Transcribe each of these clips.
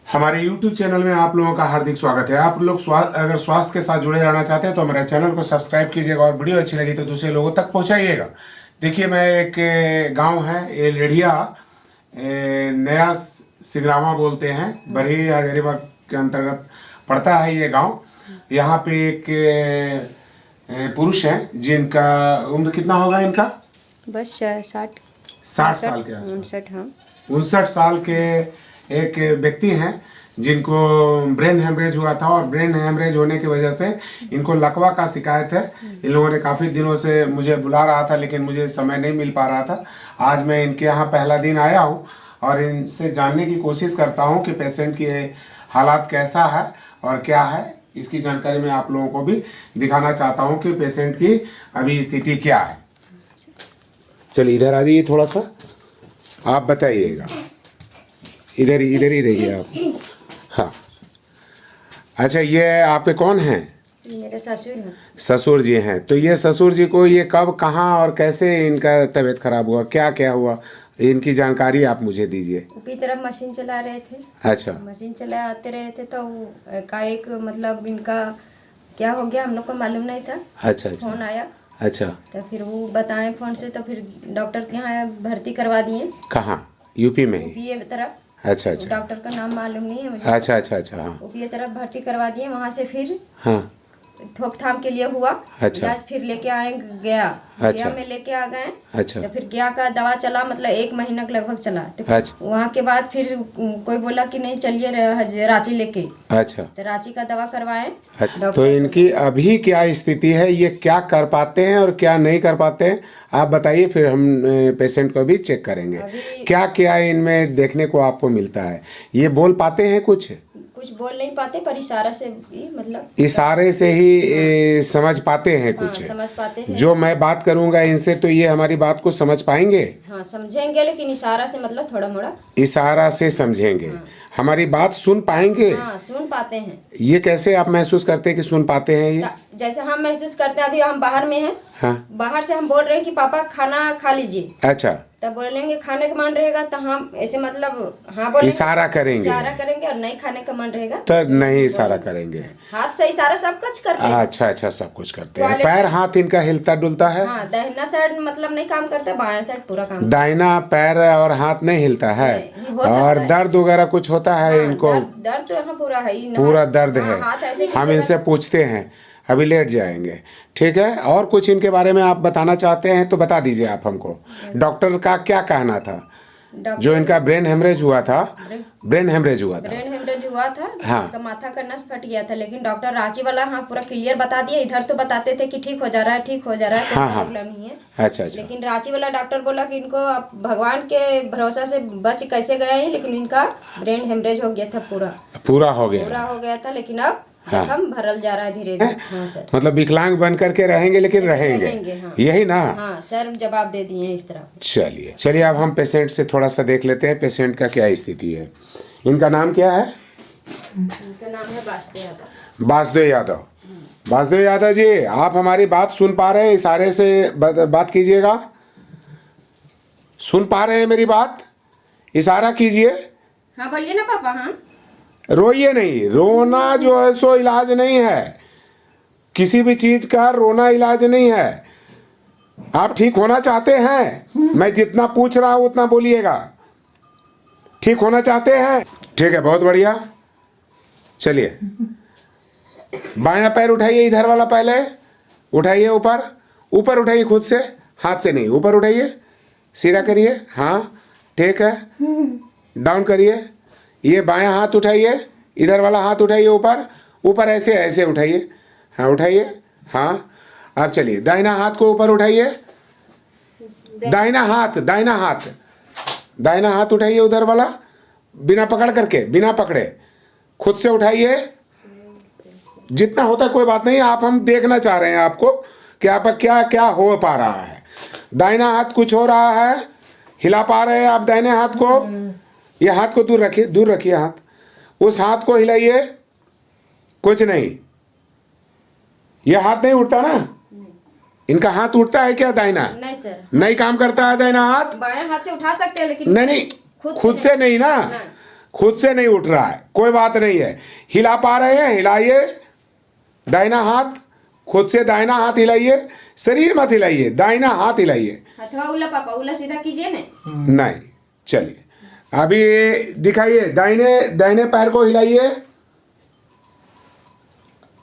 हमारे YouTube channel में आप लोगों का हार्दिक स्वागत है। आप लोग अगर स्वास्थ्य के साथ जुड़े रहना चाहते हैं तो हमारे चैनल को सब्सक्राइब कीजिएगा और वीडियो अच्छी लगी तो दूसरे लोगों तक पहुंचाइएगा। देखिए, मैं एक गांव है ये लेढ़िया, नया सिंगरामा बोलते हैं, बरही हजारीबाग के अंतर्गत पड़ता है ये गाँव। यहाँ पे एक पुरुष हैं जिनका उम्र कितना होगा इनका? बस 60 साल के आसपास। 59। हाँ, 59 साल के एक व्यक्ति हैं जिनको ब्रेन हेमरेज हुआ था और ब्रेन हेमरेज होने की वजह से इनको लकवा का शिकायत है। इन लोगों ने काफ़ी दिनों से मुझे बुला रहा था लेकिन मुझे समय नहीं मिल पा रहा था। आज मैं इनके यहाँ पहला दिन आया हूँ और इनसे जानने की कोशिश करता हूँ कि पेशेंट की हालात कैसा है और क्या है। इसकी जानकारी मैं आप लोगों को भी दिखाना चाहता हूँ कि पेशेंट की अभी स्थिति क्या है। चलिए इधर आ जाइए, थोड़ा सा आप बताइएगा। इधर ही रहिए आप। हाँ, अच्छा, ये आपके कौन हैं? मेरे ससुर हैं। ससुर जी हैं। तो ये ससुर जी को ये कब, कहाँ और कैसे इनका तबीयत खराब हुआ, क्या क्या हुआ, इनकी जानकारी आप मुझे दीजिए। ऊपरी तरफ मशीन चला रहे थे। अच्छा। मशीन चलाते रहे थे तो एकाएक मतलब इनका क्या हो गया हम लोग को मालूम नहीं था। अच्छा अच्छा। फोन आया। अच्छा। तो फिर वो बताएं फोन से, तो फिर डॉक्टर के यहाँ भर्ती करवा दिए। कहाँ? यूपी में? ऊपी तरफ। अच्छा अच्छा। डॉक्टर का नाम मालूम नहीं है मुझे। अच्छा अच्छा अच्छा। हाँ ऊपी तरफ भर्ती करवा दिए। वहाँ से फिर हाँ। थोकथाम के लिए हुआ। अच्छा। इलाज फिर लेके आए गया। अच्छा। गया में लेके आ गए। अच्छा। तो फिर गया का दवा चला, मतलब 1 महीना के लगभग चला। तो अच्छा। वहाँ के बाद फिर कोई बोला कि नहीं चलिए रांची लेके। अच्छा। तो रांची का दवा करवाए। अच्छा, तो इनकी अभी क्या स्थिति है, ये क्या कर पाते हैं और क्या नहीं कर पाते हैं, आप बताइए, फिर हम पेशेंट को भी चेक करेंगे। क्या क्या इनमें देखने को आपको मिलता है? ये बोल पाते हैं कुछ बोल नहीं पाते, पर इशारा से ही, मतलब इशारे से ही समझ पाते हैं कुछ। हाँ, समझ पाते हैं। जो मैं बात करूंगा इनसे तो ये हमारी बात को समझ पाएंगे? हाँ, समझेंगे, लेकिन इशारा से मतलब थोड़ा मोड़ा इशारा से समझेंगे। हाँ। हमारी बात सुन पाएंगे? हाँ, सुन पाते हैं। ये कैसे आप महसूस करते हैं कि सुन पाते हैं? ये जैसे हम महसूस करते हैं, अभी हम बाहर में हैं। हाँ। बाहर से हम बोल रहे हैं कि पापा खाना खा लीजिए। अच्छा। तब बोलेंगे खाने का मन रहेगा तो हम ऐसे मतलब हाँ बोलेंगे, इशारा करेंगे। और नहीं खाने का मन रहेगा तो नहीं इशारा करेंगे। हाथ से इशारा सब कुछ करते हैं। अच्छा अच्छा, सब कुछ करते हैं। पैर हाथ इनका हिलता डुलता है? हाँ, दाहिना साइड मतलब नहीं काम करता, बायां साइड पूरा काम। दाहिना पैर और हाथ नहीं हिलता है? और दर्द वगैरह कुछ होता है इनको? दर्द तो यहाँ पूरा है ही, पूरा दर्द है। हम इनसे पूछते हैं, अभी लेट जाएंगे, ठीक है? और कुछ इनके बारे में आप बताना चाहते हैं तो बता दीजिए आप हमको। डॉक्टर का क्या कहना था जो इनका ब्रेन हेमरेज हुआ था? ब्रेन हेमरेज हुआ था। हाँ। इसका माथा का नस फट गया था, लेकिन डॉक्टर रांची वाला हाँ पूरा क्लियर बता दिया। इधर तो बताते थे कि ठीक हो जा रहा है, ठीक हो जा रहा है, कोई प्रॉब्लम नहीं है। अच्छा अच्छा। लेकिन रांची वाला डॉक्टर बोला कि इनको आप भगवान के भरोसा से बच कैसे गए हैं, लेकिन इनका ब्रेन हेमरेज हो गया था, पूरा हो गया था। लेकिन अब जख्म भरल जा रहा है धीरे धीरे। हाँ सर। मतलब विकलांग बन करके रहेंगे, लेकिन रहेंगे हाँ। यही ना? हाँ सर, जवाब दे दिए इस तरह। चलिए अब हम पेशेंट से थोड़ा सा देख लेते हैं पेशेंट का क्या स्थिति है। इनका नाम क्या है? इनका नाम है वासुदेव यादव। वासुदेव यादव जी, आप हमारी बात सुन पा रहे हैं? इशारे से बात कीजिएगा। सुन पा रहे हैं मेरी बात? इशारा कीजिए। हाँ बोलिए ना पापा। हाँ, रोइए नहीं, रोना जो है सो इलाज नहीं है। किसी भी चीज का रोना इलाज नहीं है। आप ठीक होना चाहते हैं? मैं जितना पूछ रहा हूं उतना बोलिएगा। ठीक होना चाहते हैं? ठीक है, बहुत बढ़िया। चलिए, बायां पैर उठाइए, इधर वाला पहले उठाइए, ऊपर उठाइए, खुद से, हाथ से नहीं, ऊपर उठाइए, सीधा करिए। हाँ ठीक है, डाउन करिए। ये बायां हाथ उठाइए, इधर वाला हाथ उठाइए, ऊपर ऐसे उठाइए। हाँ उठाइए। हाँ, अब चलिए दाहिना हाथ को ऊपर उठाइए। दाहिना हाथ उठाइए, उधर वाला, बिना पकड़े खुद से उठाइए। जितना होता है कोई बात नहीं, हम देखना चाह रहे हैं आपको कि आप क्या क्या हो पा रहा है। दाहिना हाथ कुछ हो रहा है, हिला पा रहे हैं आप दाहिने हाथ को? ये हाथ को दूर रखिए हाथ, उस हाथ को हिलाइए। कुछ नहीं, ये हाथ नहीं उठता ना? इनका हाथ उठता है क्या दाहिना? नहीं सर, नहीं काम करता है दाहिना हाथ। बायां हाथ से उठा सकते हैं, लेकिन नहीं, खुद से नहीं ना। खुद से नहीं उठ रहा है, कोई बात नहीं है। हिला पा रहे हैं, हिलाइए दाहिना हाथ, खुद से दाहिना हाथ हिलाइए, शरीर मत हिलाइए, दाहिना हाथ हिलाइए। अथवा उल्ला पापा, उल्ला सीधा कीजिए ना। नहीं, चलिए अभी दिखाइए, दाहिने पैर को हिलाइए।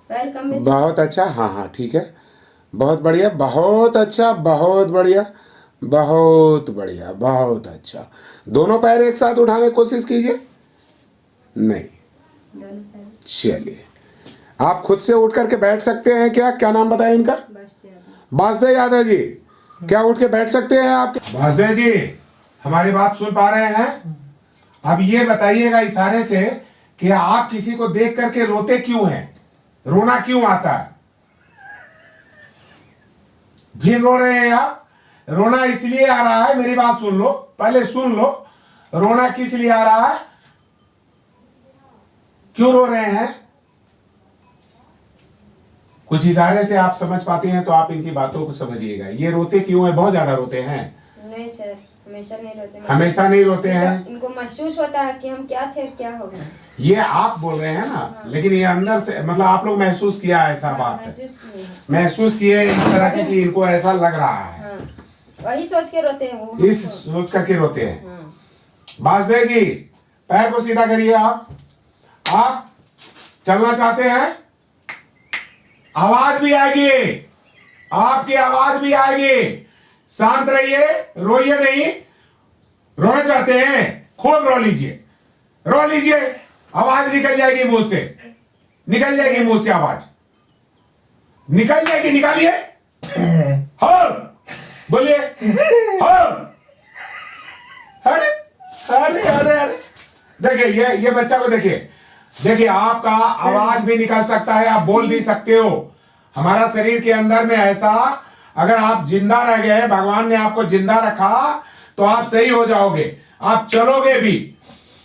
पैर कम में बहुत अच्छा, हाँ हाँ ठीक है, बहुत बढ़िया, बहुत अच्छा, बहुत बढ़िया, बहुत बढ़िया, बहुत अच्छा। दोनों पैर एक साथ उठाने की कोशिश कीजिए। नहीं, दोनों पैर चलिए आप खुद से उठ करके बैठ सकते हैं क्या? क्या नाम बताया इनका? वासुदेव यादव जी। क्या उठ के बैठ सकते हैं आप? वासुदेव जी हमारी बात सुन पा रहे हैं? अब ये बताइएगा इशारे से कि आप किसी को देख करके रोते क्यों हैं, रोना क्यों आता है? फिर रो रहे हैं आप? रोना इसलिए आ रहा है, मेरी बात सुन लो, पहले सुन लो, रोना किस लिए आ रहा है, क्यों रो रहे हैं? कुछ इशारे से आप समझ पाते हैं तो आप इनकी बातों को समझिएगा। ये रोते क्यों है? बहुत ज्यादा रोते हैं? नहीं सर, हमेशा नहीं रोते। हमेशा नहीं रोते हैं? इनको महसूस होता है कि हम क्या थे और क्या हो गए। ये आप बोल रहे हैं ना, हाँ। लेकिन ये अंदर से मतलब आप लोग महसूस किया है ऐसा? हाँ, बात महसूस किए इस तरह के कि इनको ऐसा लग रहा है। हाँ, वही सोच के रोते हैं वो, इस सोच करके रोते हैं। हाँ। वासुदेव जी पैर को सीधा करिए। आप चलना चाहते हैं? आवाज भी आएगी, आपकी आवाज भी आएगी। शांत रहिए, रोइए नहीं। रोना चाहते हैं? खूब रो लीजिए, रो लीजिए, आवाज निकल जाएगी मुंह से, निकल जाएगी मुंह से, आवाज निकल जाएगी। निकालिए, हो बोलिए, हो। अरे अरे अरे अरे देखिए, ये बच्चा को देखिए, देखिए आपका आवाज भी निकल सकता है, आप बोल भी सकते हो। हमारा शरीर के अंदर में ऐसा, अगर आप जिंदा रह गए, भगवान ने आपको जिंदा रखा तो आप सही हो जाओगे, आप चलोगे भी।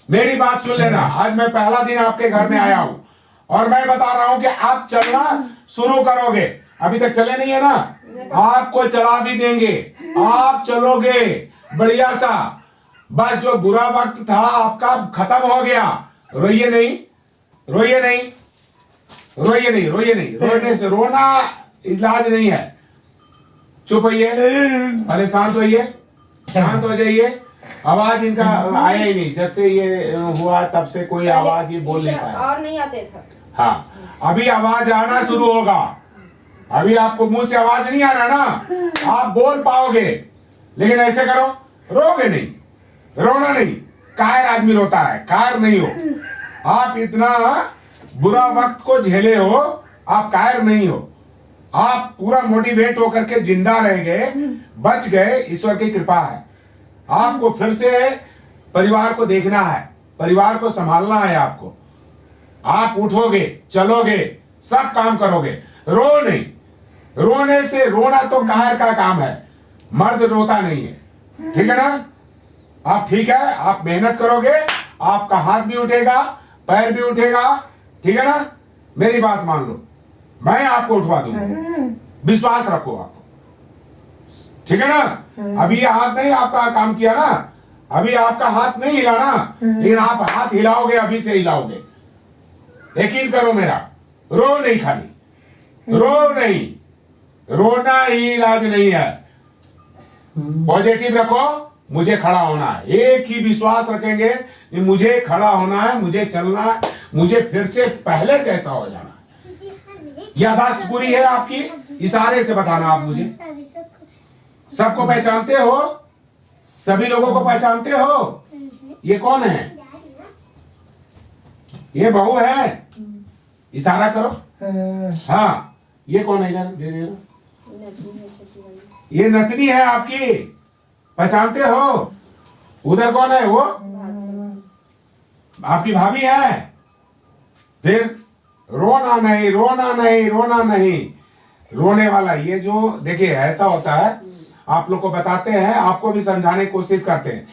मेरी बात सुन लेना, आज मैं पहला दिन आपके घर में आया हूं और मैं बता रहा हूं कि आप चलना शुरू करोगे। अभी तक चले नहीं है ना, आपको चला भी देंगे, आप चलोगे बढ़िया सा। बस जो बुरा वक्त था आपका खत्म हो गया। रोइए नहीं, रोइए नहीं, रोइए नहीं, रोइए नहीं। रोने से, रोना इलाज नहीं है। चुप होइए, अरे शांत होइए, शांत हो जाइए। आवाज इनका आया ही नहीं, जब से ये हुआ तब से कोई आवाज ये बोल नहीं पाया, और नहीं आते थे। हाँ, अभी आवाज आना शुरू होगा। अभी आपको मुंह से आवाज नहीं आ रहा ना, आप बोल पाओगे, लेकिन ऐसे करो, रोगे नहीं, रोना नहीं। कायर आदमी रोता है, कायर नहीं हो आप। इतना बुरा वक्त को झेले हो, आप कायर नहीं हो। आप पूरा मोटिवेट होकर के जिंदा रह गए, बच गए, ईश्वर की कृपा है। आपको फिर से परिवार को देखना है, परिवार को संभालना है आपको। आप उठोगे, चलोगे, सब काम करोगे, रो नहीं। रोने से, रोना तो कायर का काम है, मर्द रोता नहीं है, ठीक है ना? आप ठीक है, आप मेहनत करोगे, आपका हाथ भी उठेगा, पैर भी उठेगा, ठीक है ना? मेरी बात मान लो, मैं आपको उठवा दूंगा, विश्वास रखो आप, ठीक है ना? अभी ये हाथ नहीं आपका काम किया ना, अभी आपका हाथ नहीं हिला ना, लेकिन आप हाथ हिलाओगे, अभी से हिलाओगे, यकीन करो मेरा। रो नहीं, खाली रो नहीं, रोना ही इलाज नहीं है। पॉजिटिव रखो, मुझे खड़ा होना है, एक ही विश्वास रखेंगे कि मुझे खड़ा होना है, मुझे चलना है, मुझे फिर से पहले जैसा हो जाना है। यादाश्त पूरी है आपकी, इशारे से बताना आप मुझे। सबको पहचानते हो, सभी लोगों को पहचानते हो? ये कौन है? ये बहू है, इशारा करो। हाँ, ये कौन है? इधर दे दे। ये नतनी है आपकी, पहचानते हो? उधर कौन है? वो आपकी भाभी है। फिर रोना नहीं, रोना नहीं, रोना नहीं, रोने वाला ये जो देखिए ऐसा होता है, आप लोग को बताते हैं, आपको भी समझाने की कोशिश करते हैं।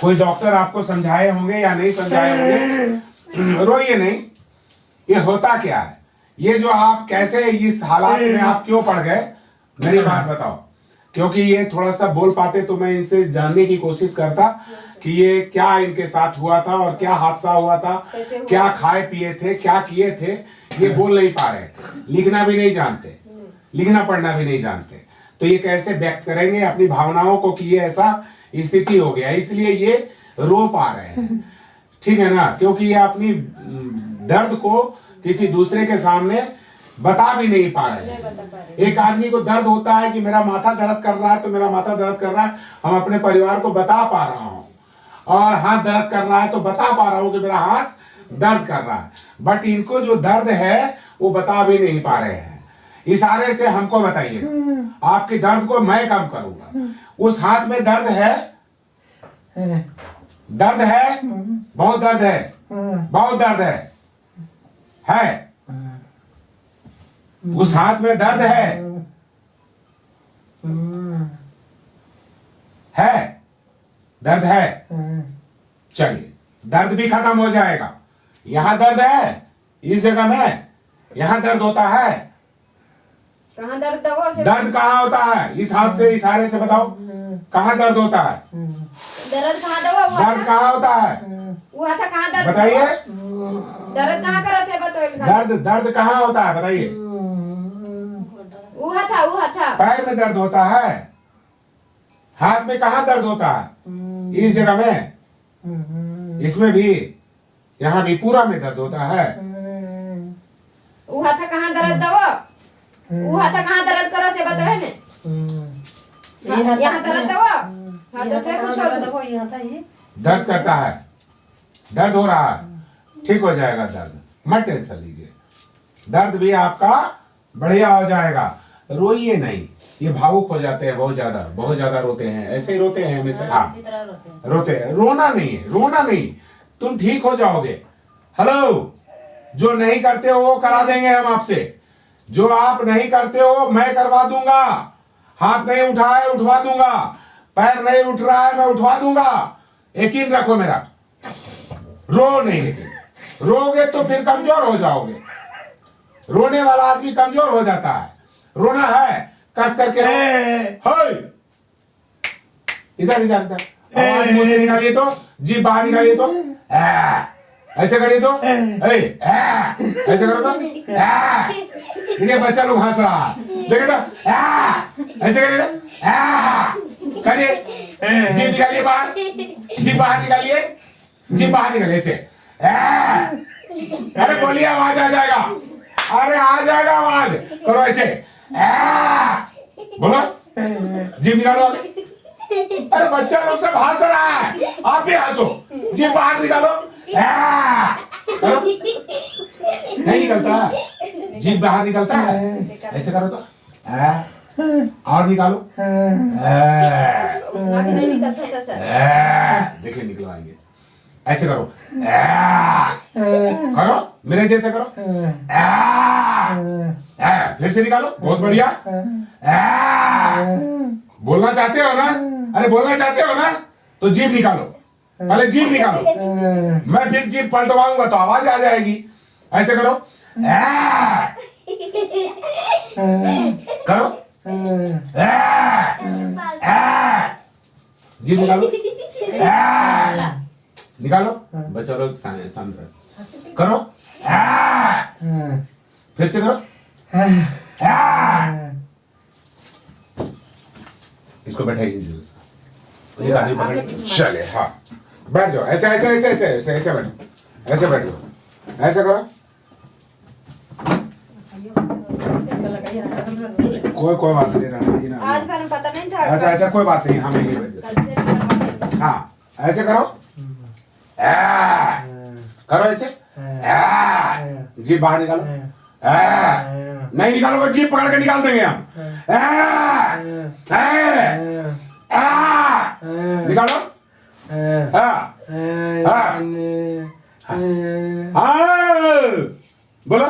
कोई डॉक्टर आपको समझाए होंगे या नहीं समझाए होंगे, रोइए नहीं। ये होता क्या है, ये जो आप कैसे इस हालात में आप क्यों पड़ गए, मेरी बात बताओ। क्योंकि ये थोड़ा सा बोल पाते तो मैं इनसे जानने की कोशिश करता कि ये क्या इनके साथ हुआ था और क्या हादसा हुआ था, कैसे हुआ? क्या खाए पिए थे, क्या किए थे, ये बोल नहीं पा रहे, लिखना भी नहीं जानते, लिखना पढ़ना भी नहीं जानते, तो ये कैसे व्यक्त करेंगे अपनी भावनाओं को कि ये ऐसा स्थिति हो गया, इसलिए ये रो पा रहे हैं। ठीक है ना, क्योंकि ये अपनी दर्द को किसी दूसरे के सामने बता भी नहीं पा रहे हैं। एक आदमी को दर्द होता है कि मेरा माथा दर्द कर रहा है, तो मेरा माथा दर्द कर रहा है, हम अपने परिवार को बता पा रहा हूं, और हाथ दर्द कर रहा है तो बता पा रहा हूं कि मेरा हाथ दर्द कर रहा है, बट इनको जो दर्द है वो बता भी नहीं पा रहे हैं। इशारे से हमको बताइए, आपके दर्द को मैं कम करूंगा। उस हाथ में दर्द है, दर्द है, बहुत दर्द है, बहुत दर्द है, उस हाथ में दर्द है, दर्द है। चलिए, दर्द भी खत्म हो जाएगा। यहां दर्द है, इस जगह में यहां दर्द होता है। कहाँ दर्द दबो से दर्द कहाँ होता है? इस हाथ से इशारे से बताओ, कहाँ दर्द होता है? दर्द कहाँ दबो? दर्द कहाँ होता है? वो था कहाँ दर्द? बताइए, दर्द कहाँ करो से बताओ। दर्द कहाँ होता है बताइए? वो था पैर में दर्द होता है, हाथ में कहाँ दर्द होता है? इस जगह में, इसमें भी, यहाँ भी पूरा में दर्द होता है। वो था कहाँ दर्द दबो? वो था कहाँ दर्द करो से बताओ ने। यहाँ दर्द दबो, हाँ तो से पूछो। दर्द करता है, दर्द हो रहा है, ठीक हो जाएगा दर्द, मत टेंशन लीजिए, दर्द भी आपका बढ़िया हो जाएगा। रोइए नहीं, ये भावुक हो जाते हैं, बहुत ज्यादा रोते हैं, ऐसे ही रोते हैं हमेशा। हाँ, रोते हैं, रोना नहीं है, रोना नहीं, तुम ठीक हो जाओगे। हेलो, जो नहीं करते हो वो करा देंगे हम आपसे, जो आप नहीं करते हो मैं करवा दूंगा। हाथ नहीं उठा है, उठवा दूंगा, पैर नहीं उठ रहा है, मैं उठवा दूंगा, यकीन रखो मेरा। रो नहीं, लेकिन रोगे तो फिर कमजोर हो जाओगे। रोने वाला आदमी कमजोर हो जाता है। रोना है, कस करके इधर इधर इधर, आवाज मुंह से निकालिए तो, जीभ बाहर निकालिए तो, ऐसे करिए तो, ऐसे करो तो, देखिए बच्चा लोग हंस रहा है, देखिए तो, ऐसे करिए तो, करिए, जीभ निकालिए बाहर, जीभ बाहर निकालिए, जीभ बाहर निकालिए ऐसे। अरे बोलिए, आवाज आ जाएगा, अरे आ जाएगा आवाज, करो ऐसे, बोलो, जीभ निकालो। अरे बच्चा लोग सब हंस रहा है, आप भी हंसो, जीभ बाहर निकालो। करो, नहीं निकलता, जीभ बाहर निकलता है, ऐसे करो तो, और निकालो, नहीं निकलता था सर। देखिए निकलवाएंगे, ऐसे करो, करो मेरे जैसे करो, फिर से निकालो, बहुत बढ़िया। बोलना चाहते हो ना? अरे बोलना चाहते हो ना, तो जीभ निकालो, पहले जीभ निकालो, मैं फिर जीभ पलटवाऊंगा तो आवाज आ जाएगी। ऐसे करो, करो, जीभ निकालो, निकालो, बच्चा लोग शांत रहो, करो, फिर से करो, इसको बैठाइए जोर से, एक आदमी पकड़, चले, हाँ बैठ जाओ, ऐसे ऐसे ऐसे ऐसे ऐसे ऐसे बैठो, ऐसे बैठो, ऐसे करो, कोई बात नहीं, रहना आज भर में पता नहीं था। अच्छा अच्छा, कोई बात नहीं, हम यही बैठ जाते, हाँ ऐसे करो, करो ऐसे, जीभ बाहर निकालो, नहीं निकालोगे जीभ पकड़ के निकाल देंगे हम, निकालो, बोलो,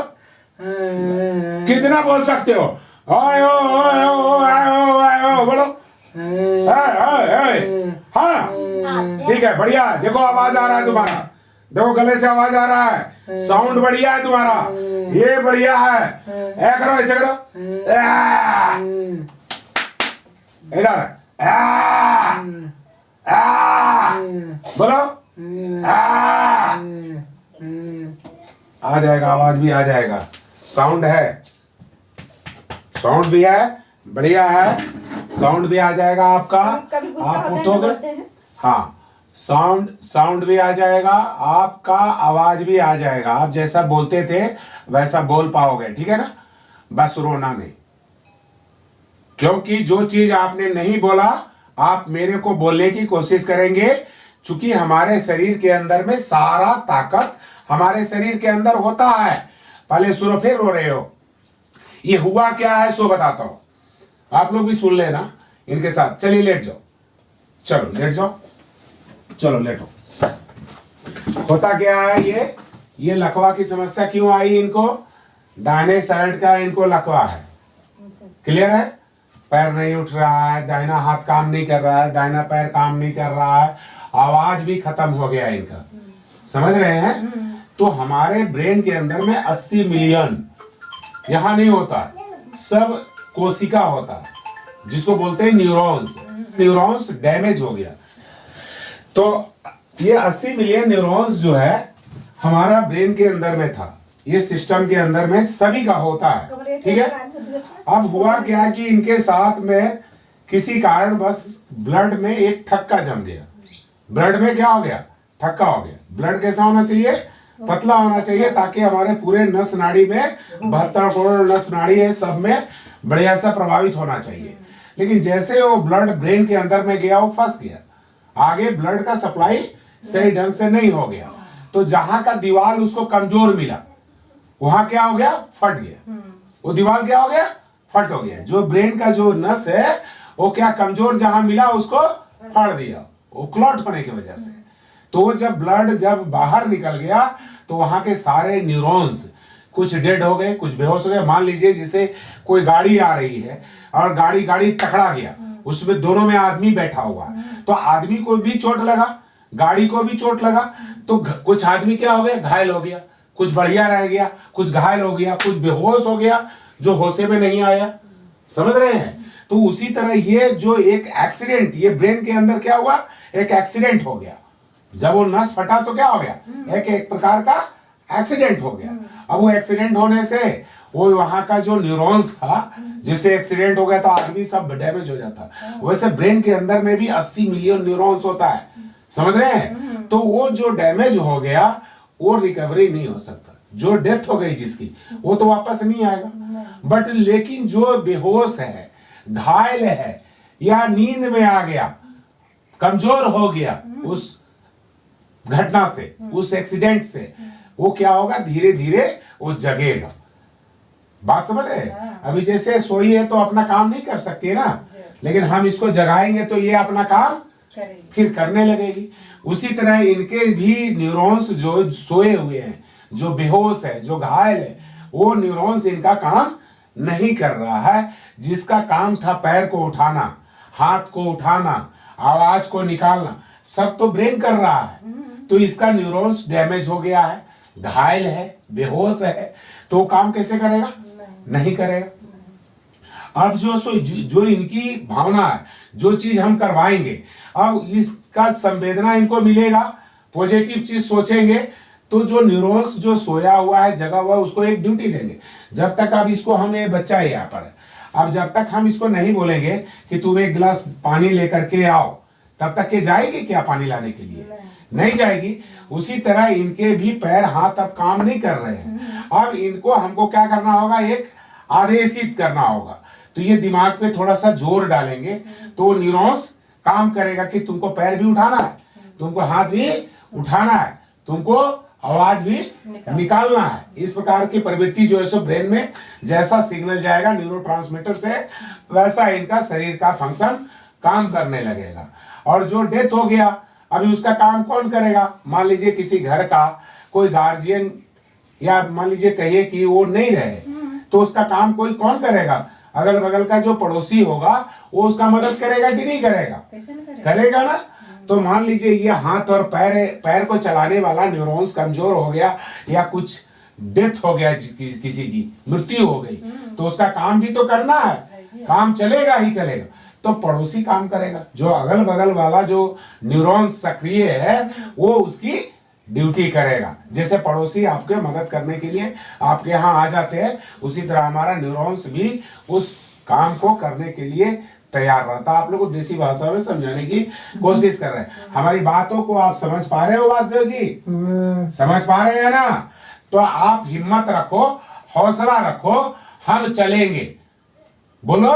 कितना बोल सकते हो? ओए ओ ओए ओ आए ओ बोलो, हाँ ठीक है, बढ़िया। देखो आवाज आ रहा है तुम्हारा, देखो गले से आवाज आ रहा है, साउंड बढ़िया है तुम्हारा, ये बढ़िया है। ऐ करो, ऐसे करो, इधर बोलो आ जाएगा, आवाज भी आ जाएगा, साउंड है, साउंड भी है, बढ़िया है, साउंड भी आ जाएगा आपका। कभी गुस्सा आप होता है तो उठोगे, बोलते हैं। हाँ साउंड भी आ जाएगा, आपका आवाज भी आ जाएगा, आप जैसा बोलते थे वैसा बोल पाओगे, ठीक है ना। बस रोना नहीं, क्योंकि जो चीज आपने नहीं बोला आप मेरे को बोलने की कोशिश करेंगे, क्योंकि हमारे शरीर के अंदर में सारा ताकत हमारे शरीर के अंदर होता है। पहले सुनो, फिर रो रहे हो। ये हुआ क्या है सो बताता हूं, आप लोग भी सुन लेना इनके साथ। चलिए लेट जाओ, चलो लेट जाओ, चलो लेटो। होता क्या है, ये लकवा की समस्या क्यों आई इनको, दाहिने साइड का इनको लकवा है, क्लियर है। पैर नहीं उठ रहा है, दाहिना हाथ काम नहीं कर रहा है, दाहिना पैर काम नहीं कर रहा है, आवाज भी खत्म हो गया इनका, समझ रहे हैं। तो हमारे ब्रेन के अंदर में 80 मिलियन यहां नहीं होता, सब कोशिका होता है, जिसको बोलते हैं न्यूरॉन्स। न्यूरॉन्स डैमेज हो गया, तो ये 80 मिलियन न्यूरॉन्स जो है हमारा ब्रेन के अंदर में था, ये सिस्टम के अंदर में सभी का होता है, ठीक है। अब हुआ क्या कि इनके साथ में किसी कारण बस ब्लड में एक थक्का जम गया। ब्लड में क्या हो गया, थक्का हो गया। ब्लड कैसा होना चाहिए, पतला होना चाहिए, ताकि हमारे पूरे नस नाड़ी में 72 करोड़ नस नाड़ी है, सब में बढ़िया सा प्रभावित होना चाहिए। लेकिन जैसे वो ब्लड ब्रेन के अंदर में गया, वो फंस गया, आगे ब्लड का सप्लाई सही ढंग से नहीं हो गया, तो जहां का दीवार उसको कमजोर मिला वहां क्या हो गया, फट गया। वो दीवार क्या हो गया, फट हो गया। जो ब्रेन का जो नस है वो क्या कमजोर जहां मिला उसको फाड़ दिया, वो क्लॉट होने की वजह से। तो वो जब ब्लड जब बाहर निकल गया तो वहां के सारे न्यूरॉन्स कुछ डेड हो गए, कुछ बेहोश हो गए। मान लीजिए जैसे कोई गाड़ी आ रही है और गाड़ी टकरा गया, उसमें दोनों में आदमी बैठा हुआ, तो आदमी को भी चोट लगा, गाड़ी को भी चोट लगा, तो कुछ आदमी क्या हो गया, घायल हो गया, कुछ बढ़िया रह गया, कुछ घायल हो गया, कुछ बेहोश हो गया, जो होशे में नहीं आया, समझ रहे हैं। तो उसी तरह ये जो एक एक्सीडेंट, ये ब्रेन के अंदर क्या हुआ, एक एक्सीडेंट हो गया। जब वो नस फटा तो क्या हो गया, एक प्रकार का एक्सीडेंट हो गया। अब वो एक्सीडेंट होने से वो वहां का जो न्यूरॉन्स था, जिससे एक्सीडेंट हो गया तो आदमी सब डैमेज हो जाता। वैसे ब्रेन के अंदर में भी 80 मिलियन न्यूरॉन्स होता है, समझ रहे हैं। तो वो जो डैमेज हो गया वो रिकवरी नहीं हो सकता। जो डेथ हो गई जिसकी, वो तो वापस नहीं आएगा। बट लेकिन जो बेहोश है, घायल है, या नींद में आ गया, कमजोर हो गया उस घटना से, उस एक्सीडेंट से, वो क्या होगा, धीरे धीरे वो जगेगा। बात समझ रहे हैं। अभी जैसे सोई है तो अपना काम नहीं कर सकती है ना, लेकिन हम इसको जगाएंगे तो ये अपना काम फिर करने लगेगी। उसी तरह इनके भी न्यूरॉन्स जो सोए हुए हैं, जो बेहोश है, जो घायल है, वो न्यूरॉन्स इनका काम नहीं कर रहा है। जिसका काम था पैर को उठाना, हाथ को उठाना, आवाज को निकालना, सब तो ब्रेन कर रहा है। तो इसका न्यूरॉन्स डैमेज हो गया है, घायल है, बेहोश है, तो काम कैसे करेगा, नहीं करेगा। अब जो इनकी भावना है, जो चीज हम करवाएंगे, अब इसका संवेदना इनको मिलेगा, पॉजिटिव चीज सोचेंगे, तो जो न्यूरॉन्स जो सोया हुआ है, जगा हुआ है, उसको एक ड्यूटी देंगे। जब तक अब इसको, हम ये बच्चा है यहाँ पर, अब जब तक हम इसको नहीं बोलेंगे कि तुम एक गिलास पानी लेकर के आओ, तब तक ये जाएगी क्या पानी लाने के लिए, नहीं जाएगी। उसी तरह इनके भी पैर हाथ अब काम नहीं कर रहे हैं। अब इनको हमको क्या करना होगा, एक आदेशित करना होगा। तो ये दिमाग पे थोड़ा सा जोर डालेंगे तो न्यूरॉन्स काम करेगा कि तुमको पैर भी उठाना है, तुमको हाथ भी उठाना है, तुमको आवाज भी निकालना है। इस प्रकार की प्रवृत्ति जो है सो ब्रेन में जैसा सिग्नल जाएगा न्यूरोट्रांसमीटर से, वैसा इनका शरीर का फंक्शन काम करने लगेगा। और जो डेथ हो गया, अभी उसका काम कौन करेगा। मान लीजिए किसी घर का कोई गार्जियन, या मान लीजिए कहिए कि वो नहीं रहे, तो उसका काम कोई कौन करेगा, अगल बगल का जो पड़ोसी होगा वो उसका मदद करेगा कि नहीं करेगा, करेगा ना। तो मान लीजिए ये हाथ और पैर को चलाने वाला न्यूरॉन्स कमजोर हो गया, या कुछ डेथ हो गया, किसी की मृत्यु हो गई, तो उसका काम भी तो करना है, काम चलेगा ही चलेगा। तो पड़ोसी काम करेगा, जो अगल बगल वाला जो न्यूरॉन सक्रिय है वो उसकी ड्यूटी करेगा। जैसे पड़ोसी आपके मदद करने के लिए आपके यहाँ आ जाते हैं, उसी तरह हमारा न्यूरॉन्स भी उस काम को करने के लिए तैयार रहता। आप लोग को देसी भाषा में समझाने की कोशिश कर रहे हैं। हमारी बातों को आप समझ पा रहे हो वासुदेव जी? समझ पा रहे हैं ना? तो आप हिम्मत रखो, हौसला रखो, हम चलेंगे। बोलो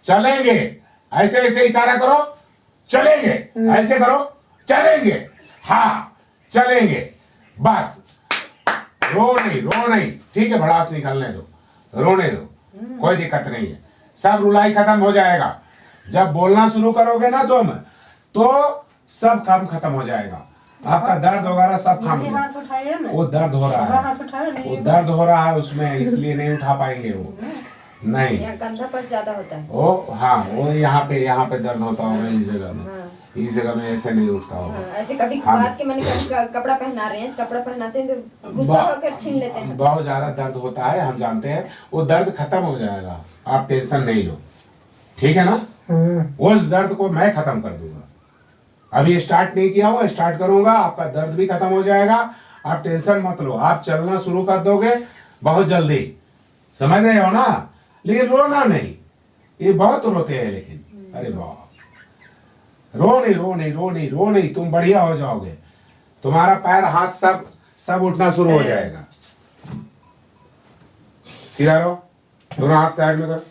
चलेंगे। ऐसे ऐसे इशारा करो, चलेंगे। ऐसे करो, चलेंगे। हाँ चलेंगे। बस रो नहीं, ठीक है, भड़ास निकलने दो, रोने दो, कोई दिक्कत नहीं है, सब रुलाई खत्म हो जाएगा। जब बोलना शुरू करोगे ना तुम, तो सब काम खत्म हो जाएगा। आपका दर्द वगैरह सब काम, वो दर्द हो रहा है, वो दर्द हो रहा है उसमें, इसलिए नहीं उठा पाएंगे वो। नहीं, कंधा पर ज्यादा होता है। ओ हाँ, वो यहाँ पे दर्द होता होगा इस जगह में। हाँ। इस जगह में ऐसे नहीं उठता होगा। हाँ, ऐसे कभी हाँ। बात के मैंने कपड़ा पहना रहे हैं, कपड़ा पहनाते हैं तो गुस्सा होकर छीन लेते हैं। बहुत ज्यादा दर्द होता है, हम जानते हैं। वो दर्द खत्म हो जाएगा, आप टेंशन नहीं लो, ठीक है ना? उस दर्द को मैं खत्म कर दूंगा। अभी स्टार्ट नहीं किया हुआ, स्टार्ट करूंगा, आपका दर्द भी खत्म हो जाएगा। आप टेंशन मत लो, आप चलना शुरू कर दोगे बहुत जल्दी, समझ रहे हो ना? लेकिन रोना नहीं, ये बहुत रोते हैं लेकिन, अरे बाप, रो नहीं, तुम बढ़िया हो जाओगे। तुम्हारा पैर हाथ सब उठना शुरू हो जाएगा। सीधा रहो, दोनों हाथ साइड में करो,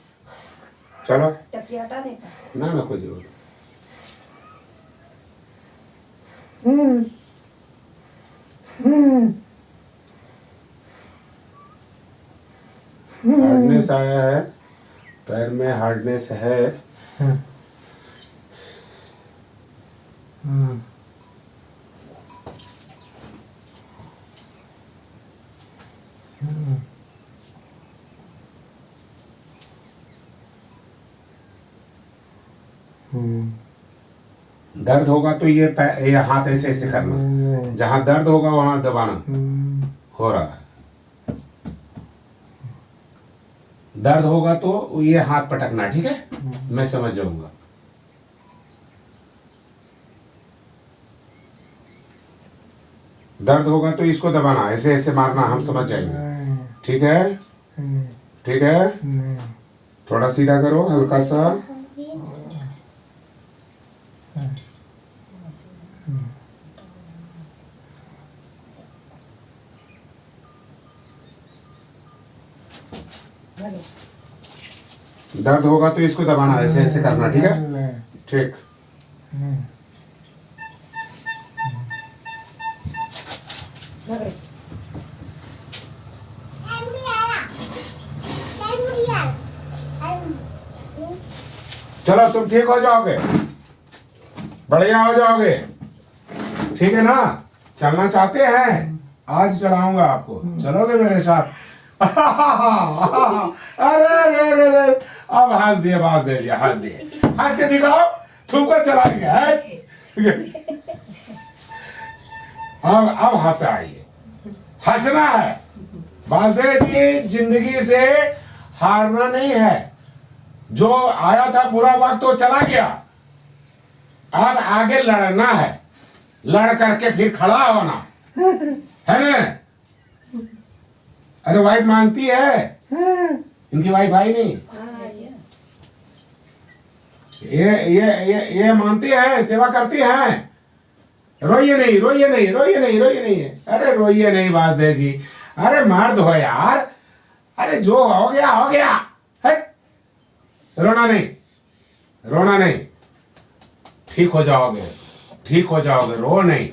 चलो। तकिया हटा देगा ना कोई जरूरत। हार्डनेस आया है पैर में, हार्डनेस है। दर्द होगा तो ये हाथ ऐसे ऐसे करना, जहां दर्द होगा वहां दबाना। हो रहा है, दर्द होगा तो ये हाथ पटकना, ठीक है? मैं समझ जाऊंगा। दर्द होगा तो इसको दबाना, ऐसे ऐसे मारना, हम समझ जाएंगे, ठीक है? ठीक है, थोड़ा सीधा करो, हल्का सा। दर्द होगा तो इसको दबाना, ऐसे ऐसे करना, ठीक है? ठीक। चलो तुम ठीक हो जाओगे, बढ़िया हो जाओगे, ठीक है ना? चलना चाहते हैं? आज चलाऊंगा आपको, चलोगे मेरे साथ? अरे अब हंस दिए, हंस के दिखाओ, तुमको चलाएंगे। अब हंस आइए, हंसना है। वासुदेव जी, जिंदगी से हारना नहीं है। जो आया था पूरा वक्त तो चला गया, अब आगे लड़ना है, लड़ करके फिर खड़ा होना है ना? अरे वाइफ मांगती है, इनकी वाइफ आई नहीं, ये मानती है, सेवा करती है। रोइए नहीं। अरे रोइए नहीं वासुदेव जी, अरे मर्द हो यार, अरे जो हो गया है। रोना नहीं, ठीक हो जाओगे, रो नहीं।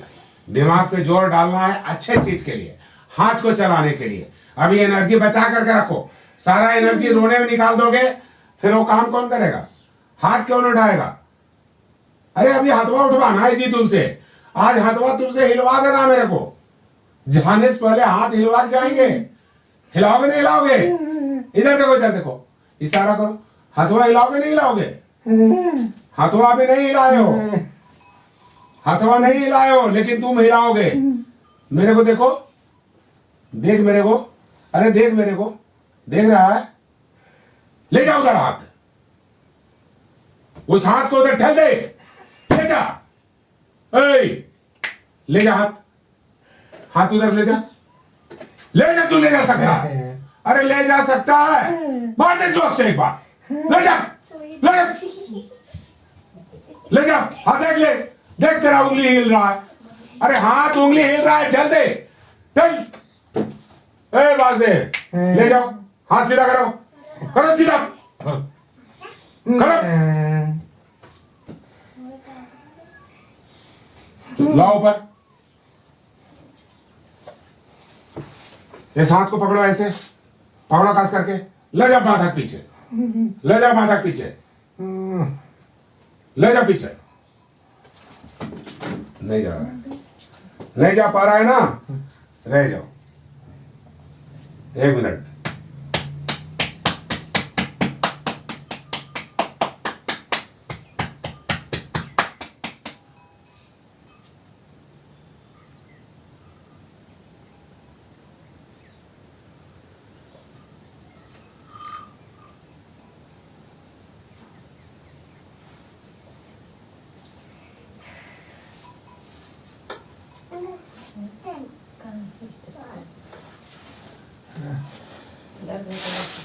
दिमाग पे जोर डालना है अच्छे चीज के लिए, हाथ को चलाने के लिए। अभी एनर्जी बचा करके रखो, सारा एनर्जी रोने में निकाल दोगे, फिर वो काम कौन करेगा? हाथ क्यों नहीं उठाएगा? अरे अभी हाथवा उठवाना है जी तुमसे, आज हाथवा तुमसे हिलवा देना मेरे को। जाने से पहले हाथ हिलवा के जाएंगे। हिलाओगे नहीं हिलाओगे? इधर देखो, इशारा करो। हाथवा हिलाओगे नहीं हिलाओगे? हाथवा भी नहीं हिलाए हो, लेकिन तुम हिलाओगे। मेरे को देखो, देख मेरे को, अरे देख मेरे को, देख रहा है? ले जाओ उधर हाथ, उस हाथ को उधर ठल दे, ले जा। ए, ले जा हाथ, हाथ उधर ले जा, ले जा, तू ले जा सकता है, अरे ले जा सकता है, मार दे जोर से एक बार, ले जा, ले जा, ले जा, हाथ देख ले, देख तेरा उंगली हिल रहा है, अरे हाथ उंगली हिल रहा है, चल दे, चल, ए वासुदेव, ले जाओ, हाथ सीधा करो, करो सीधा, करो, लाओ ऊपर, इस हाथ को पकड़ो ऐसे, पकड़ो खास करके, ले जाओ बांधा पीछे, ले जाओ बांधा पीछे, ले जाओ पीछे, नहीं जा रहा है, नहीं जा पा रहा है ना, रह जाओ 1 मिनट।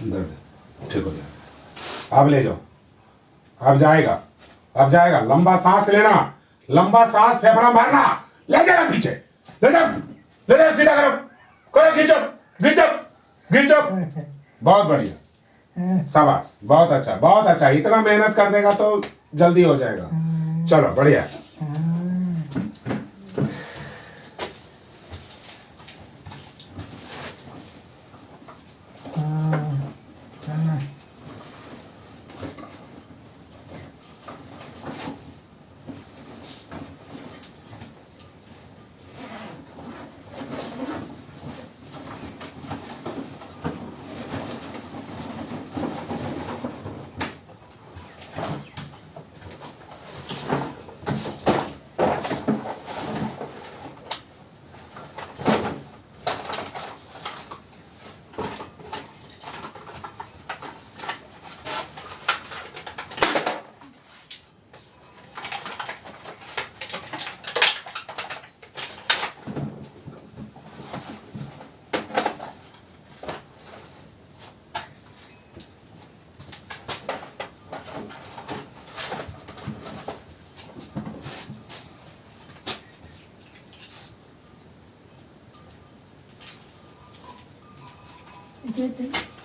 दर्द ठीक हो गया, अब ले जाओ, अब जाएगा, अब जाएगा, लंबा सांस लेना, लंबा सांस फेफड़ा भरना, ले जाना पीछे, ले जाओ, ले जाओ, सीधा करो, करो, खींचो, खींचो, खींचो, बहुत बढ़िया, शाबाश, बहुत अच्छा, बहुत अच्छा, इतना मेहनत कर देगा तो जल्दी हो जाएगा, चलो बढ़िया।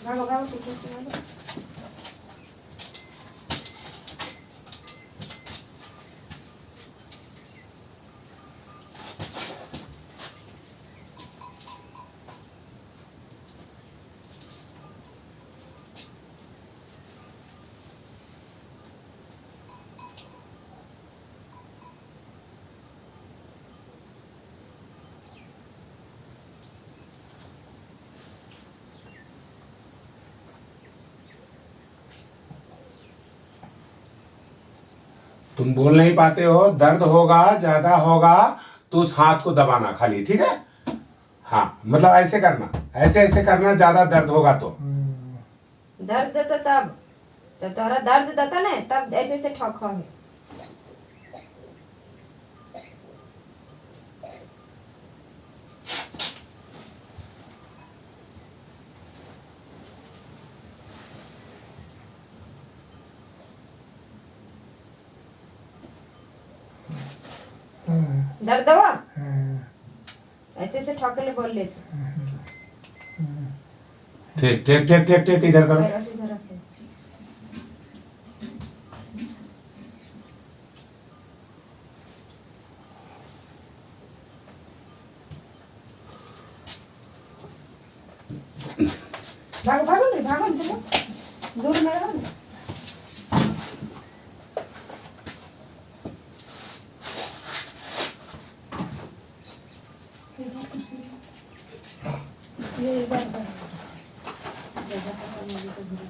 भागो भागो पीछे से भागो। तुम बोल नहीं पाते हो, दर्द होगा, ज्यादा होगा तो उस हाथ को दबाना खाली, ठीक है? हाँ, मतलब ऐसे करना, ऐसे ऐसे करना, ज्यादा दर्द होगा तो। दर्द देता तब, जब तुम्हारा दर्द देता ना तब ऐसे ऐसे ठोको है। दर्द हुआ? ऐसे ऐसे ठोकले बोल लेते। ठीक ठीक ठीक ठीक ठीक, इधर करो। पैरों से इधर रखो। भागो भागो नहीं, भागो नहीं, दूर में रहो ना। इसलिए इधर जगह पता नहीं तो भूल।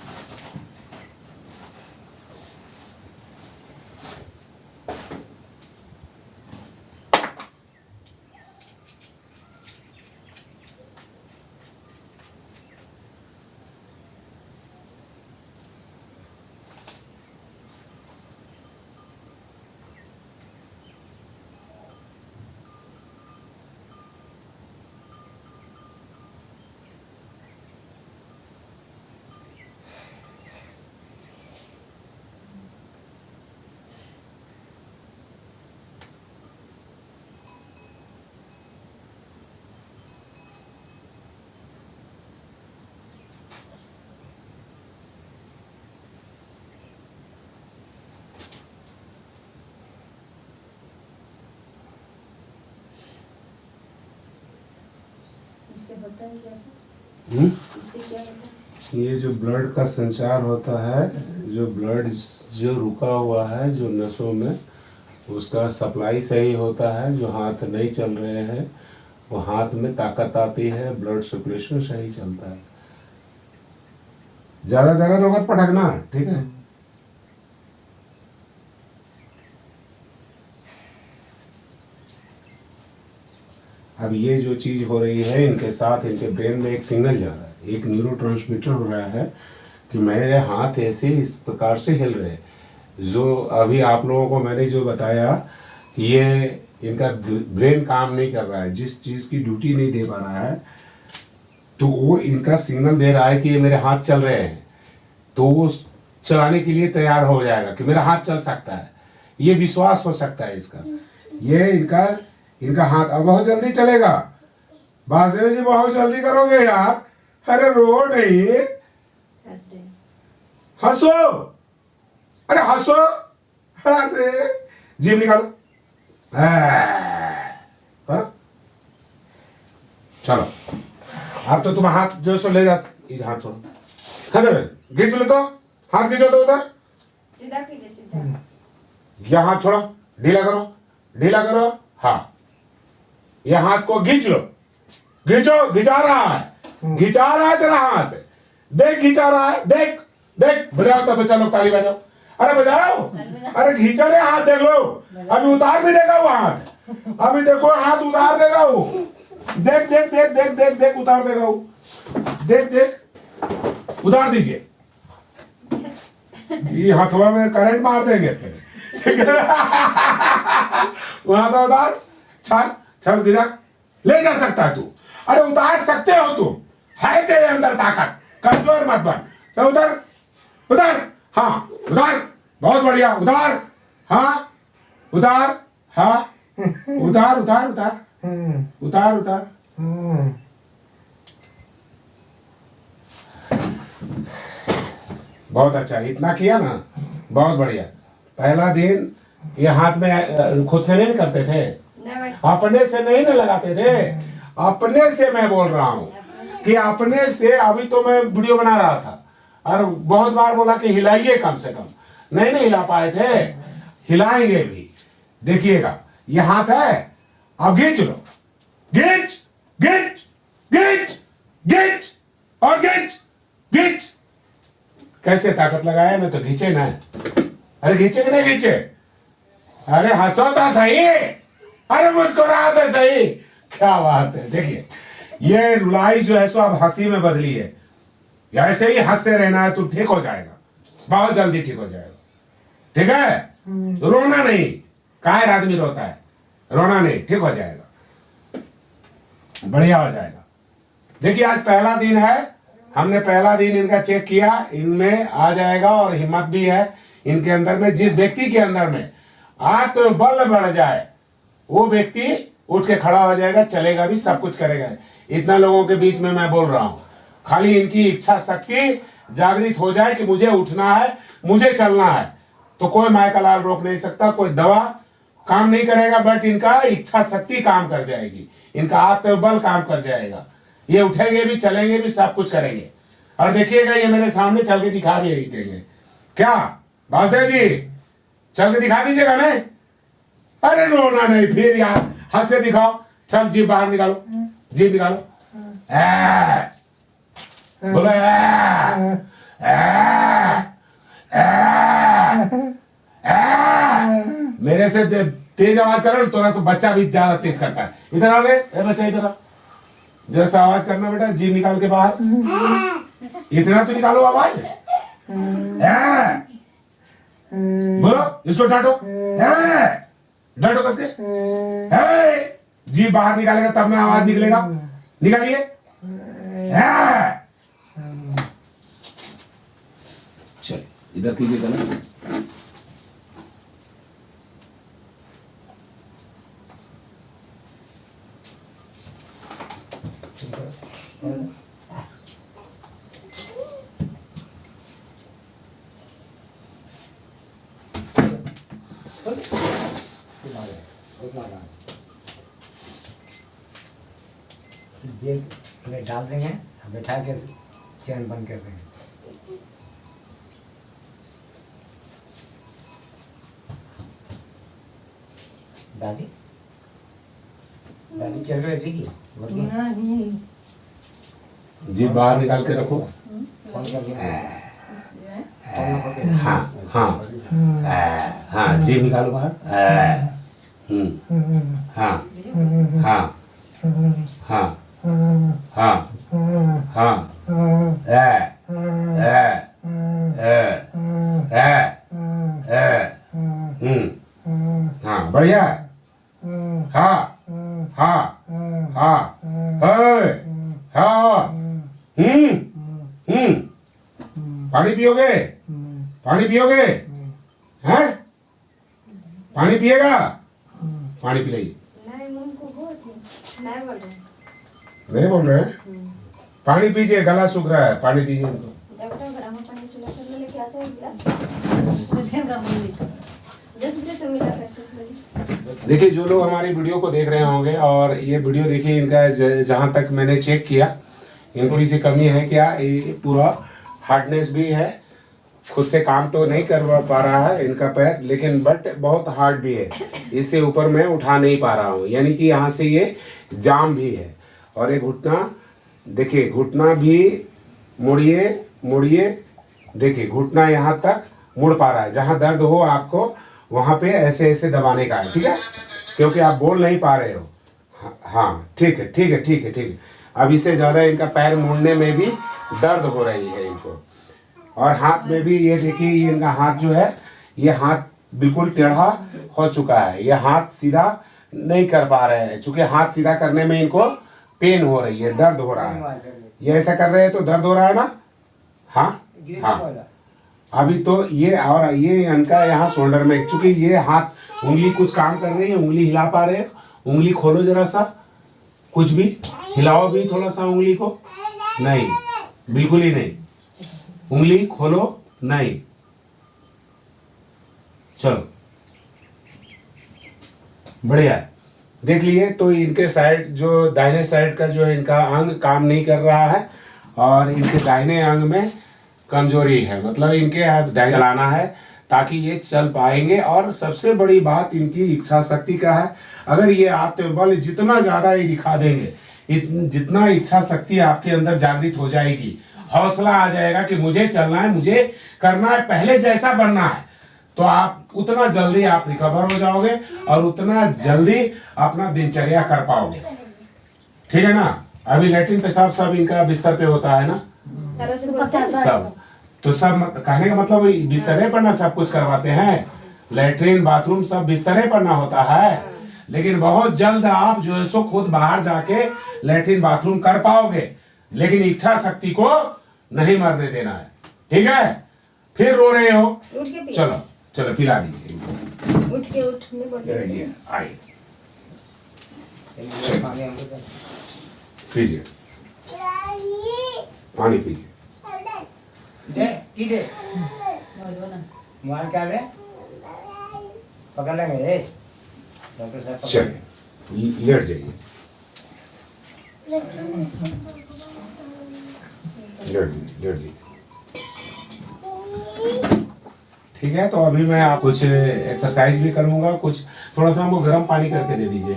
इससे होता है कैसे? हम्म? इससे क्या होता है? ये जो ब्लड का संचार होता है, जो ब्लड जो रुका हुआ है जो नसों में, उसका सप्लाई सही होता है। जो हाथ नहीं चल रहे हैं वो हाथ में ताकत आती है, ब्लड सर्कुलेशन सही चलता है। ज्यादा दर्द होगा तो पटकना, ठीक है। अब ये जो चीज हो रही है इनके साथ, इनके ब्रेन में एक सिग्नल जा रहा है, एक न्यूरोट्रांसमीटर हो रहा है कि मेरे हाथ ऐसे इस प्रकार से हिल रहे हैं। जो अभी आप लोगों को मैंने जो बताया कि ये इनका ब्रेन काम नहीं कर रहा है, जिस चीज़ की ड्यूटी नहीं दे पा रहा है, तो वो इनका सिग्नल दे रहा है कि ये मेरे हाथ चल रहे हैं, तो वो चलाने के लिए तैयार हो जाएगा कि मेरा हाथ चल सकता है। ये विश्वास हो सकता है इसका। ये इनका हाथ अब बहुत जल्दी चलेगा। वासुदेव जी बहुत जल्दी करोगे यार। अरे रो नहीं, हंस रहे हैं। हंसो, अरे हंसो, अरे जीभ निकालो। पर चलो, अब तो तुम हाथ जो सो ले जा, इस हाथ छोड़ो, खींच लो, तो हाथ खींचो तो उधर सीधा कीजिए, सीधा। यह हाथ छोड़ो, ढीला करो, ढीला करो। हाँ, ये हाथ को खींच लो, खींचो, खिंचा रहा है, खिंचा रहा है तेरा हाथ, देख खिंचा रहा है, देख देख। बजाओ तो बच्चा लोग ताली बजाओ, अरे बजाओ, अरे खींचा रहे हाथ, देख लो, अभी उतार भी देगा वो हाथ, अभी देखो हाथ उतार देगा वो, देख देख देख देख देख देख, उतार देगा वो, देख देख, उतार दीजिए। ये हथवा में करंट मार देंगे फिर। वहां तो उतार, चल चल गिरा, ले जा सकता है तू, अरे उतार सकते हो तुम, है तेरे अंदर ताकत, कमजोर मत बन। चल उधर उधर, हाँ उधर, बहुत बढ़िया, उधर, हाँ उधर, हाँ उधर उधर उधर उधर उधर। बहुत अच्छा, इतना किया ना, बहुत बढ़िया। पहला दिन ये हाथ में खुद से नहीं करते थे, अपने से नहीं ना लगाते थे, अपने से मैं बोल रहा हूँ कि अपने से। अभी तो मैं वीडियो बना रहा था और बहुत बार बोला कि हिलाइए कम से कम, नहीं हिला पाए थे, हिलाएंगे भी। देखिएगा ये हाथ है, अब खींच लो, खींच खींच खींच खींच और खींच खींच। कैसे ताकत लगाया ना, तो खींचे ना, अरे खींचे कि नहीं खींचे, अरे हंसो तो सही, अरे मुस्कुराओ तो सही, क्या बात है। देखिए ये रुलाई जो है सो अब हंसी में बदली है, ऐसे ही हंसते रहना है तो ठीक हो जाएगा, बहुत जल्दी ठीक हो जाएगा, ठीक है। रोना नहीं, कायर आदमी रोता है, रोना नहीं, ठीक हो जाएगा, बढ़िया हो जाएगा। देखिए आज पहला दिन है, हमने पहला दिन इनका चेक किया, इनमें आ जाएगा और हिम्मत भी है इनके अंदर में। जिस व्यक्ति के अंदर में आत्मबल बढ़ जाए वो व्यक्ति उठ के खड़ा हो जाएगा, चलेगा भी, सब कुछ करेगा। इतना लोगों के बीच में मैं बोल रहा हूं, खाली इनकी इच्छा शक्ति जागृत हो जाए कि मुझे उठना है, मुझे चलना है, तो कोई मायकालाल रोक नहीं सकता, कोई दवा काम नहीं करेगा, बट इनका इच्छा शक्ति काम कर जाएगी, इनका आत्मबल काम कर जाएगा, ये उठेंगे भी, चलेंगे भी, सब कुछ करेंगे। और देखिएगा ये मेरे सामने चल के दिखा भी देंगे। क्या वासुदेव जी, चल के दिखा दीजिएगा नहीं? अरे रोना नहीं फिर यार, हंस के दिखाओ, चल जीभ बाहर निकालो, जीभ निकालो, बोलो मेरे से तेज आवाज करो, थोड़ा सा बच्चा भी ज्यादा तेज करता है। इधर आ रे बच्चा, इधर आ, जैसा आवाज करना बेटा, जीभ निकाल के बाहर, इतना तो निकालो आवाज, बोलो, इसको डांटो, डांटो कसके, जीभ बाहर निकालेगा तब ना आवाज निकलेगा, निकालिए। चल इधर कीजिएगा ना, ये उन्हें डाल देंगे, बैठा के चैन बंद कर देंगे। दादी दादी चल रही थी कि जी बाहर निकाल के रखो। फोन कर दिया। हाँ हाँ हाँ जी निकालो बाहर। हाँ हाँ हाँ हाँ हाँ हाँ बढ़िया। हाँ हाँ हाँ हाँ पानी पियोगे? पानी पियोगे? हैं? पानी पिएगा? पानी पिलाइए। नहीं बोल रहे हैं? पानी पीजिए, गला सूख रहा है, पानी दीजिए उनको। देखिए जो लोग हमारी वीडियो को देख रहे होंगे और ये वीडियो देखिए, इनका जहाँ तक मैंने चेक किया, इनको थोड़ी सी कमी है क्या, ये पूरा हार्डनेस भी है, खुद से काम तो नहीं कर पा रहा है इनका पैर, लेकिन बट बहुत हार्ड भी है, इससे ऊपर मैं उठा नहीं पा रहा हूँ, यानी कि यहाँ से ये जाम भी है। और ये घुटना देखिए, घुटना भी मुड़िए मुड़िए, देखिए घुटना यहाँ तक मुड़ पा रहा है। जहाँ दर्द हो आपको वहाँ पे ऐसे ऐसे दबाने का है, ठीक है, क्योंकि आप बोल नहीं पा रहे हो। हाँ ठीक है ठीक है ठीक है ठीक है। अब इससे ज़्यादा इनका पैर मुड़ने में भी दर्द हो रही है इनको। और हाथ में भी ये देखिए, ये इनका हाथ जो है, ये हाथ बिल्कुल टेढ़ा हो चुका है, ये हाथ सीधा नहीं कर पा रहे हैं, चूँकि हाथ सीधा करने में इनको पेन हो रही है, दर्द हो रहा है। ये ऐसा कर रहे हैं तो दर्द हो रहा है ना। हाँ हाँ अभी तो ये, और ये इनका यहाँ शोल्डर में, चूँकि ये हाथ उंगली कुछ काम कर रही है, उंगली हिला पा रहे हैं, उंगली खोलो जरा सा, कुछ भी हिलाओ भी थोड़ा सा उंगली को, नहीं बिल्कुल ही नहीं, उंगली खोलो नहीं, चलो बढ़िया है। देख लिए तो इनके साइड जो दाहिने साइड का जो है इनका अंग काम नहीं कर रहा है, और इनके दाहिने अंग में कमजोरी है, मतलब इनके हाथ चलाना है ताकि ये चल पाएंगे। और सबसे बड़ी बात इनकी इच्छा शक्ति का है। अगर ये आत्मबल जितना ज़्यादा ये दिखा देंगे, जितना इच्छा शक्ति आपके अंदर जागृत हो जाएगी, हौसला आ जाएगा कि मुझे चलना है, मुझे करना है, पहले जैसा बनना है, तो आप उतना जल्दी आप रिकवर हो जाओगे और उतना जल्दी अपना दिनचर्या कर पाओगे, ठीक है ना। अभी लैट्रिन पेशाब सब इनका बिस्तर पे होता है ना, सब तो सब कहने का मतलब बिस्तरे पर ना सब कुछ करवाते हैं, लैट्रिन बाथरूम सब बिस्तरे पर ना होता है, लेकिन बहुत जल्द आप जो है सो खुद बाहर जाके लैट्रिन बाथरूम कर पाओगे, लेकिन इच्छा शक्ति को नहीं मरने देना है, ठीक है। फिर रो रहे हो, चलो चलो पिला दीजिए, उठ के उठने बोलिए, आइए पीजिए, पानी पीजिए। मोबाइल क्या है, पकड़ लेंगे डॉक्टर साहब। चलिए लेट जाइए, लेट जाइए, ठीक है। तो अभी मैं आप कुछ एक्सरसाइज भी करूंगा, कुछ थोड़ा सा हमको गर्म पानी करके दे दीजिए।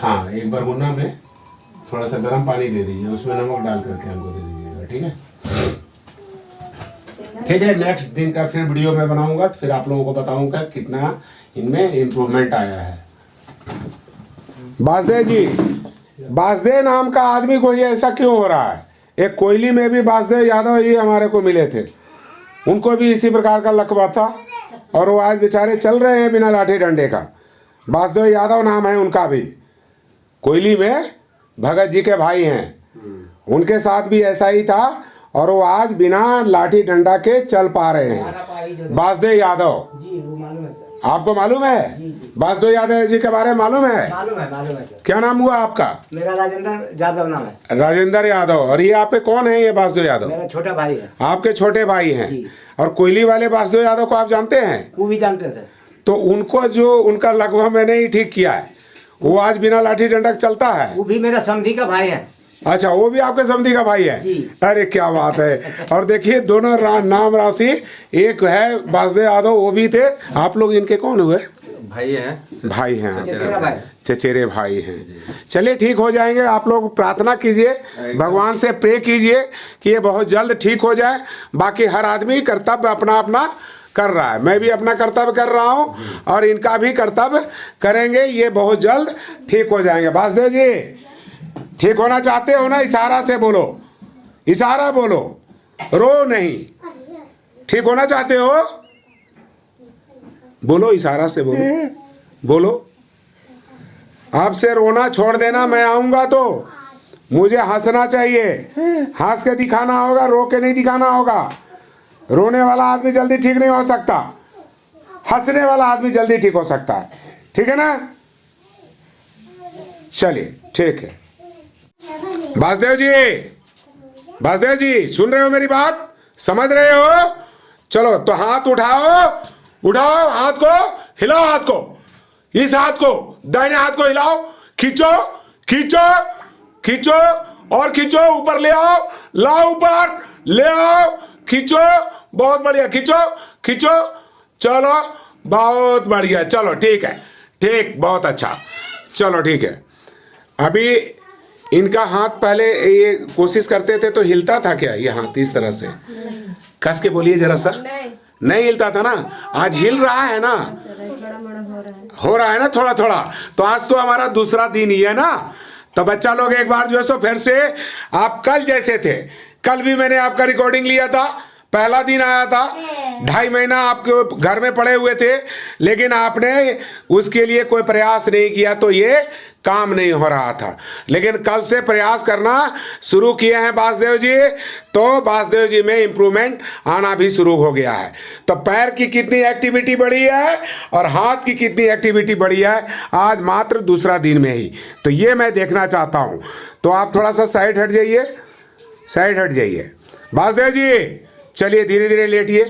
हाँ एक बरगुना में थोड़ा सा गर्म पानी दे दीजिए, उसमें नमक डाल करके हमको दे दीजिएगा, ठीक है ठीक है। नेक्स्ट दिन का फिर वीडियो मैं बनाऊंगा, फिर आप लोगों को बताऊंगा कितना इनमें इम्प्रूवमेंट आया है। बासदेव जी, बासदेव नाम का आदमी को ये ऐसा क्यों हो रहा है? एक कोयली में भी बासदेव यादव ही हमारे को मिले थे, उनको भी इसी प्रकार का लकवा था, और वो आज बेचारे चल रहे हैं बिना लाठी डंडे का। बासदेव यादव नाम है उनका भी, कोयली में भगत जी के भाई हैं, उनके साथ भी ऐसा ही था, और वो आज बिना लाठी डंडा के चल पा रहे हैं। बासदेव यादव जी वो मालूम है सर। आपको मालूम है? बासदेव यादव जी के बारे में मालूम है? मालूम है सर। क्या नाम हुआ आपका? मेरा राजेंद्र यादव नाम है। राजेंद्र यादव। और ये आपके कौन है? ये बासदेव यादव मेरा छोटा भाई है। आपके छोटे भाई हैं। और कोयली वाले बासदेव यादव को आप जानते हैं? वो भी जानते हैं सर। तो उनको जो उनका लकवा मैंने ही ठीक किया है, वो आज बिना लाठी डंडा चलता है। वो भी मेरा समधी का भाई है। अच्छा, वो भी आपके समधी का भाई है? जी। अरे क्या बात है। और देखिए दोनों नाम राशि एक है, वासुदेव यादव वो भी थे। आप लोग इनके कौन हुए? भाई हैं। भाई हैं, चचेरा भाई। चचेरे भाई हैं। चलिए ठीक हो जाएंगे। आप लोग प्रार्थना कीजिए, भगवान से प्रे कीजिए कि ये बहुत जल्द ठीक हो जाए। बाकी हर आदमी कर्तव्य अपना अपना कर रहा है, मैं भी अपना कर्तव्य कर रहा हूँ और इनका भी कर्तव्य करेंगे। ये बहुत जल्द ठीक हो जाएंगे। वासुदेव जी, ठीक होना चाहते हो ना? इशारा से बोलो, इशारा बोलो, रो नहीं। ठीक होना चाहते हो? बोलो, इशारा से बोलो, बोलो। आपसे रोना छोड़ देना, मैं आऊंगा तो मुझे हंसना चाहिए, हंस के दिखाना होगा, रो के नहीं दिखाना होगा। रोने वाला आदमी जल्दी ठीक नहीं हो सकता, हंसने वाला आदमी जल्दी ठीक हो सकता है। ठीक है ना? चलिए ठीक है। वासुदेव जी, वासुदेव जी सुन रहे हो मेरी बात? समझ रहे हो? चलो तो हाथ उठाओ, उठाओ हाथ को, हिलाओ हाथ को, इस हाथ को, दाहिने हाथ को हिलाओ, खींचो खींचो खींचो और खींचो, ऊपर ले आओ, लाओ ऊपर, ले आओ, खींचो, बहुत बढ़िया, खींचो खींचो, चलो बहुत बढ़िया, चलो ठीक है, ठीक, बहुत अच्छा, चलो ठीक है। अभी इनका हाथ पहले ये कोशिश करते थे तो हिलता था क्या ये हाथ इस तरह से? कस के बोलिए जरा सा। नहीं हिलता था ना, आज हिल रहा है ना, हो रहा है ना थोड़ा थोड़ा। तो आज तो हमारा दूसरा दिन ही है ना। तो बच्चा लोग एक बार जो है सो फिर से आप कल जैसे थे, कल भी मैंने आपका रिकॉर्डिंग लिया था, पहला दिन आया था, 2.5 महीना आपके घर में पड़े हुए थे, लेकिन आपने उसके लिए कोई प्रयास नहीं किया तो ये काम नहीं हो रहा था। लेकिन कल से प्रयास करना शुरू किए हैं वासुदेव जी, तो वासुदेव जी में इम्प्रूवमेंट आना भी शुरू हो गया है। तो पैर की कितनी एक्टिविटी बढ़ी है और हाथ की कितनी एक्टिविटी बढ़ी है आज मात्र दूसरा दिन में ही, तो ये मैं देखना चाहता हूँ। तो आप थोड़ा सा साइड हट जाइए, साइड हट जाइए। वासुदेव जी चलिए धीरे धीरे लेटिए,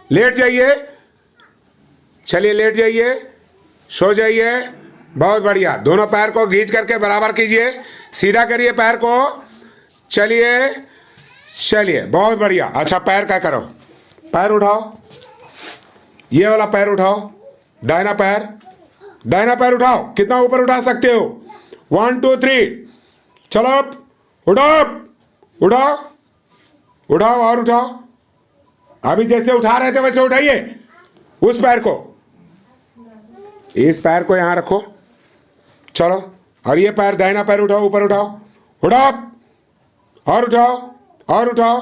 लेट जाइए, चलिए लेट जाइए, सो जाइए, बहुत बढ़िया। दोनों पैर को घींच करके बराबर कीजिए, सीधा करिए पैर को, चलिए चलिए, बहुत बढ़िया। अच्छा पैर क्या करो, पैर उठाओ, ये वाला पैर उठाओ, दाहिना पैर, दाहिना पैर उठाओ, कितना ऊपर उठा सकते हो? 1 2 3, चलो उठाओ, उठाओ उठाओ और उठाओ। अभी जैसे उठा रहे थे वैसे उठाइए। उस पैर को, इस पैर को यहां रखो, चलो। और ये पैर, दाहिना पैर उठाओ, ऊपर उठाओ, उठाओ और उठाओ और उठाओ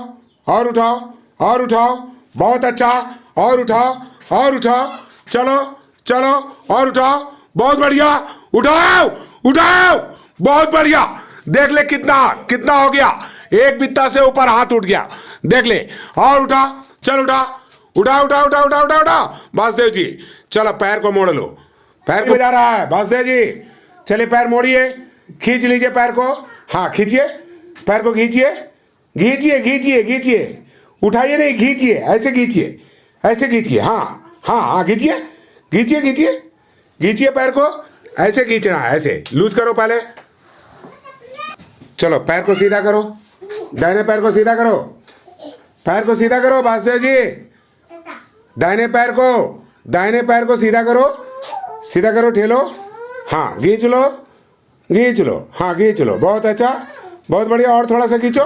और उठाओ और उठाओ, बहुत अच्छा, और उठाओ और उठाओ, चलो चलो और उठाओ, बहुत बढ़िया, उठाओ उठाओ, बहुत बढ़िया। देख ले कितना कितना हो गया, एक बित्ता से ऊपर हाथ उठ गया, देख ले। और उठा, चल उठा, उठा उठा उठा उठा उठा उठा। वासुदेव जी चलो पैर को मोड़ लो, पैर को जा रहा है वासुदेव जी, चलिए पैर मोड़िए, खींच लीजिए पैर को, हाँ खींचिए, पैर को खींचिए, खींचिए खींचिए खींचिए, उठाइए नहीं, खींचिए, ऐसे खींचिए, ऐसे खींचिए, हाँ हाँ हाँ खींचिए खींचिए खींचिए खींचिए, पैर को ऐसे खींचना है, ऐसे लूज करो पहले। चलो पैर को सीधा करो, दाहिने पैर को सीधा करो, पैर को सीधा करो वासुदेव जी, दाहिने पैर को सीधा करो, सीधा करो, ठेलो, हाँ खींच लो, खींच लो, हाँ खींच लो, बहुत अच्छा, बहुत बढ़िया। और थोड़ा सा खींचो,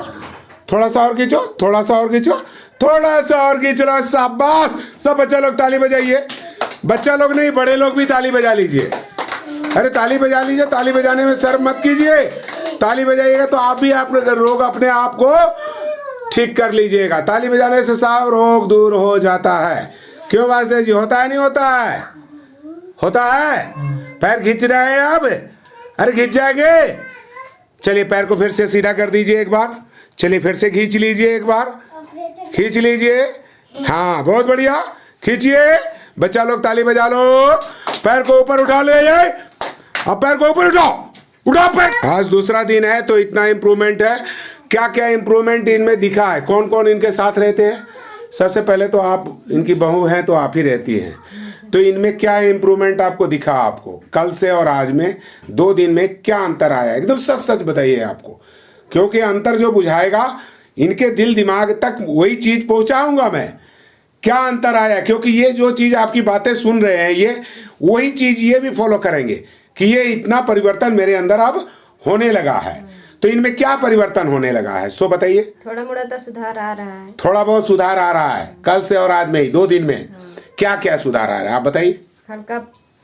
थोड़ा सा और खींचो, थोड़ा सा और खींचो, थोड़ा सा और खींच लो, शाबाश। सब बच्चा लोग ताली बजाइए, बच्चा लोग नहीं बड़े लोग भी ताली बजा लीजिए। अरे ताली बजा लीजिए, ताली बजाने में शर्म मत कीजिए, ताली बजाइएगा तो आप भी अपने रोग अपने आप को ठीक कर लीजिएगा। ताली बजाने से सब रोग दूर हो जाता है। क्यों वासुदेव जी, होता है नहीं होता है? होता है। पैर खींच रहे हैं अब, अरे खींच जाएंगे। चलिए पैर को फिर से सीधा कर दीजिए एक बार, चलिए फिर से खींच लीजिए एक बार, खींच लीजिए, हाँ बहुत बढ़िया, खींचिए। बच्चा लोग ताली बजा लो, पैर को ऊपर उठा ले, अब पैर को ऊपर उठाओ, उठाओ पैर। आज दूसरा दिन है तो इतना इम्प्रूवमेंट है। क्या क्या इम्प्रूवमेंट इनमें दिखा है, कौन कौन इनके साथ रहते हैं? सबसे पहले तो आप इनकी बहू हैं तो आप ही रहती हैं, तो इनमें क्या इम्प्रूवमेंट आपको दिखा? आपको कल से और आज में 2 दिन में क्या अंतर आया? एकदम सच सच बताइए, आपको क्योंकि अंतर जो बुझाएगा इनके दिल दिमाग तक वही चीज पहुंचाऊंगा मैं। क्या अंतर आया, क्योंकि ये जो चीज आपकी बातें सुन रहे हैं ये वही चीज ये भी फॉलो करेंगे कि ये इतना परिवर्तन मेरे अंदर अब होने लगा है। तो इनमें क्या परिवर्तन होने लगा है सो बताइए। थोड़ा मोड़ा तो सुधार आ रहा है। थोड़ा बहुत सुधार आ रहा है कल से और आज में ही 2 दिन में। क्या क्या सुधार आ रहा है आप बताइए। हल्का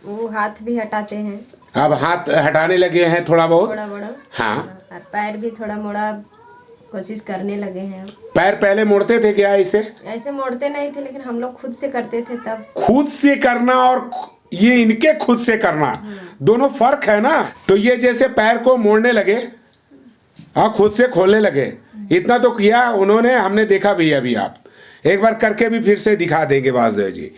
वो हाथ भी हटाते हैं, अब हाथ हटाने लगे हैं थोड़ा बहुत। थोड़ा मोड़ा। हाँ, और पैर भी थोड़ा मोड़ा कोशिश करने लगे हैं। पैर पहले मोड़ते थे क्या ऐसे? ऐसे मोड़ते नहीं थे, लेकिन हम लोग खुद से करते थे तब। खुद से करना और ये इनके खुद से करना दोनों फर्क है ना। तो ये जैसे पैर को मोड़ने लगे और खुद से खोलने लगे, इतना तो किया उन्होंने, हमने देखा भी अभी। आप एक बार करके भी फिर से दिखा देंगे वासुदेव जी।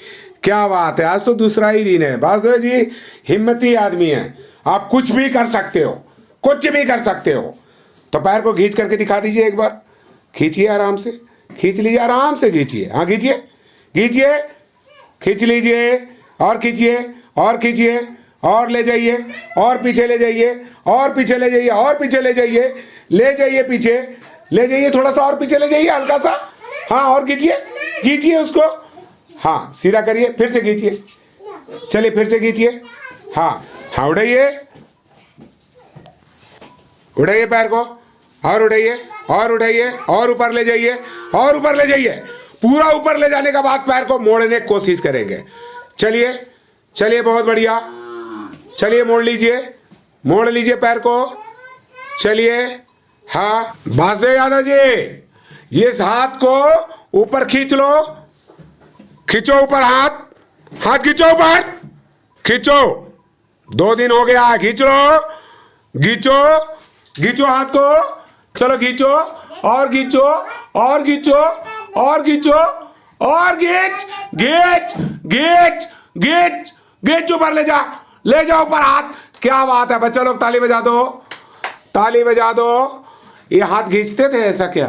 क्या बात है, आज तो दूसरा ही दिन है। वासुदेव जी हिम्मती आदमी है, आप कुछ भी कर सकते हो, कुछ भी कर सकते हो। तो पैर को खींच करके दिखा दीजिए एक बार। खींचिए आराम से, खींच लीजिए आराम से, खींचिए। हाँ खींचिए, खींचिए, खींच लीजिए और खींचिए और खींचिए और ले जाइए और पीछे ले जाइए और पीछे ले जाइए और पीछे ले जाइए, ले जाइए पीछे ले जाइए, थोड़ा सा और पीछे ले जाइए हल्का सा। हाँ और खींचिए, खींचिए उसको। हाँ सीधा करिए, फिर से खींचिए, चलिए फिर से खींचिए। हाँ हाँ उड़ाइए, उड़ाइए पैर को और उड़ाइए और उड़ाइए और ऊपर ले जाइए और ऊपर ले जाइए। पूरा ऊपर ले जाने के बाद पैर को मोड़ने की कोशिश करेंगे। चलिए चलिए बहुत बढ़िया, चलिए मोड़ लीजिए, मोड़ लीजिए पैर को, चलिए। हाँ वासुदेव यादव जी इस हाथ को ऊपर खींच लो, खींचो ऊपर हाथ, हाथ खींचो ऊपर, खींचो। 2 दिन हो गया, खींच लो, खींचो, खींचो हाथ को, चलो खींचो और खींचो और खींचो और खींचो और खींच खींच खींच खींच खींच ऊपर ले जा, ले जाओ ऊपर हाथ। क्या बात है, बच्चा लोग ताली बजा दो, ताली बजा दो। ये हाथ खींचते थे ऐसा क्या?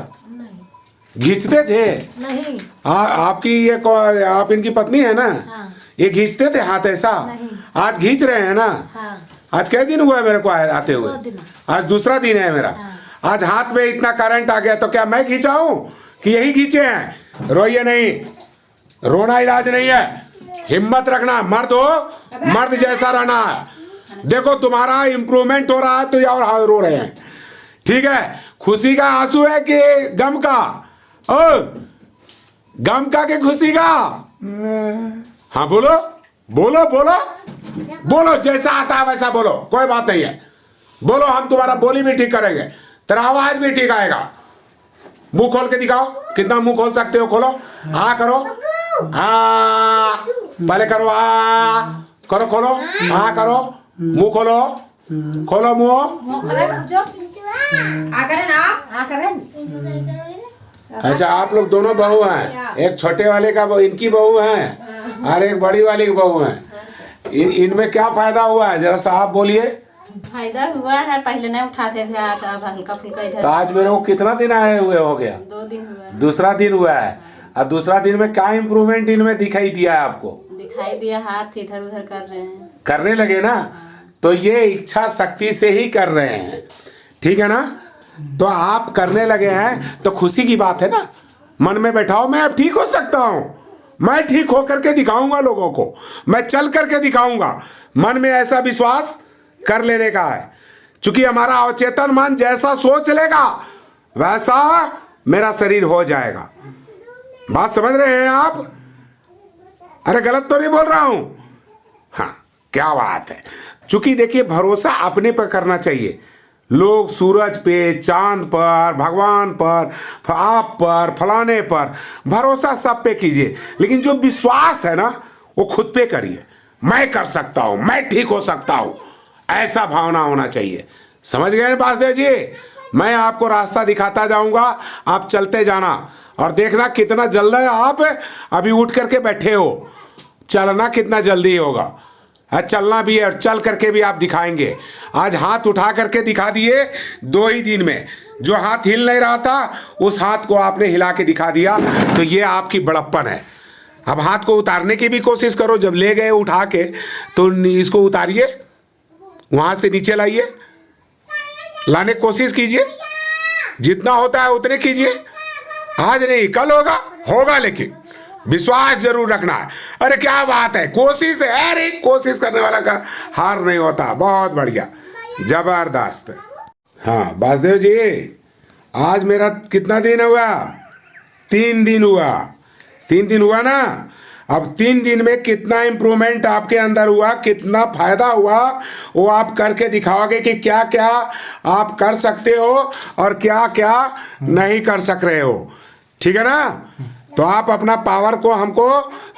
खींचते थे? नहीं। आपकी ये आप इनकी पत्नी है ना? हाँ। ये खींचते थे हाथ ऐसा? नहीं। आज खींच रहे हैं ना? हाँ। आज कै दिन हुआ है मेरे को आते हुए? 2 दिन। आज दूसरा दिन है मेरा। हाँ। आज हाथ में इतना करंट आ गया तो क्या मैं खींचा हूं कि यही खींचे हैं? रोइए नहीं, रोना इलाज नहीं है, हिम्मत रखना, मर्द हो मर्द जैसा रहना है। देखो तुम्हारा इंप्रूवमेंट हो रहा है तो और हाथ रो रहे हैं, ठीक है? खुशी का आंसू है कि गम का? ओ गम का कि खुशी का? हाँ बोलो बोलो बोलो बोलो, जैसा आता है वैसा बोलो, कोई बात नहीं है। बोलो, हम तुम्हारा बोली भी ठीक करेंगे, तेरा आवाज भी ठीक आएगा। मुंह खोल के दिखाओ, कितना मुंह खोल सकते हो, खोलो। हाँ करो, हाँ पहले करो, हाँ करो, खोलो, हाँ करो, मुंह खोलो, खोलो मुंह। अच्छा आप लोग दोनों बहू हैं, एक छोटे वाले का इनकी बहू है और एक बड़ी वाली की बहू है। इनमें क्या फायदा हुआ है जरा सा आप बोलिए। फायदा हुआ है, पहले नहीं उठाते थे, अब हल्का फुल्का इधर। तो आज मेरे को कितना दिन आए हुए हो गया? 2 दिन हुआ है। दूसरा दिन हुआ है। और दूसरा दिन में क्या इम्प्रूवमेंट इनमें दिखाई दिया है आपको? दिखाई दिया, हाथ इधर उधर कर रहे हैं, करने लगे ना? तो ये इच्छा शक्ति से ही कर रहे हैं, ठीक है ना? तो आप करने लगे हैं तो खुशी की बात है ना। मन में बैठाओ मैं अब ठीक हो सकता हूं, मैं ठीक होकर के दिखाऊंगा लोगों को, मैं चल करके दिखाऊंगा। मन में ऐसा विश्वास कर लेने का है, क्योंकि हमारा अवचेतन मन जैसा सोच लेगा वैसा मेरा शरीर हो जाएगा। बात समझ रहे हैं आप? अरे गलत तो नहीं बोल रहा हूं? हाँ क्या बात है। चूंकि देखिए भरोसा अपने पर करना चाहिए। लोग सूरज पे, चांद पर, भगवान पर, आप पर, फलाने पर भरोसा सब पे कीजिए, लेकिन जो विश्वास है ना वो खुद पे करिए। मैं कर सकता हूं, मैं ठीक हो सकता हूं, ऐसा भावना होना चाहिए। समझ गए वासुदेव जी? मैं आपको रास्ता दिखाता जाऊंगा, आप चलते जाना और देखना कितना जल्द है। आप अभी उठ करके बैठे हो, चलना कितना जल्दी होगा। चलना भी है और चल करके भी आप दिखाएंगे। आज हाथ उठा करके दिखा दिए 2 ही दिन में। जो हाथ हिल नहीं रहा था उस हाथ को आपने हिला के दिखा दिया, तो ये आपकी बड़प्पन है। अब हाथ को उतारने की भी कोशिश करो, जब ले गए उठा के तो इसको उतारिए, वहां से नीचे लाइए, लाने की कोशिश कीजिए। जितना होता है उतने कीजिए। आज नहीं कल होगा, होगा, लेकिन विश्वास जरूर रखना है। अरे क्या बात है, कोशिश है, अरे कोशिश करने वाला का हार नहीं होता। बहुत बढ़िया, जबरदस्त। हाँ वासुदेव जी, आज मेरा कितना दिन हुआ? 3 दिन हुआ। 3 दिन हुआ ना। अब 3 दिन में कितना इम्प्रूवमेंट आपके अंदर हुआ, कितना फायदा हुआ, वो आप करके दिखाओगे कि क्या क्या आप कर सकते हो और क्या क्या नहीं कर सक रहे हो। ठीक है ना? तो आप अपना पावर को हमको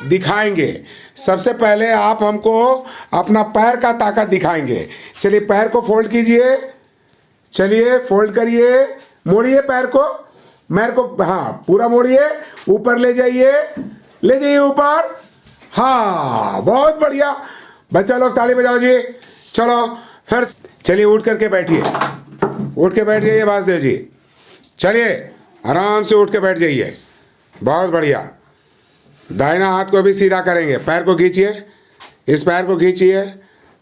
दिखाएंगे। सबसे पहले आप हमको अपना पैर का ताकत दिखाएंगे। चलिए पैर को फोल्ड कीजिए, चलिए फोल्ड करिए, मोड़िए पैर को, पैर को, हाँ पूरा मोड़िए, ऊपर ले जाइए, ले जाइए ऊपर। हाँ बहुत बढ़िया, बच्चा लोग ताली बजाओ जी। चलो फिर चलिए उठ करके बैठिए, उठ के बैठ जाइए वासुदेव जी। चलिए आराम से उठ के बैठ जाइए। बहुत बढ़िया। दाहिना हाथ को भी सीधा करेंगे, पैर को खींचिए, इस पैर को खींचिए,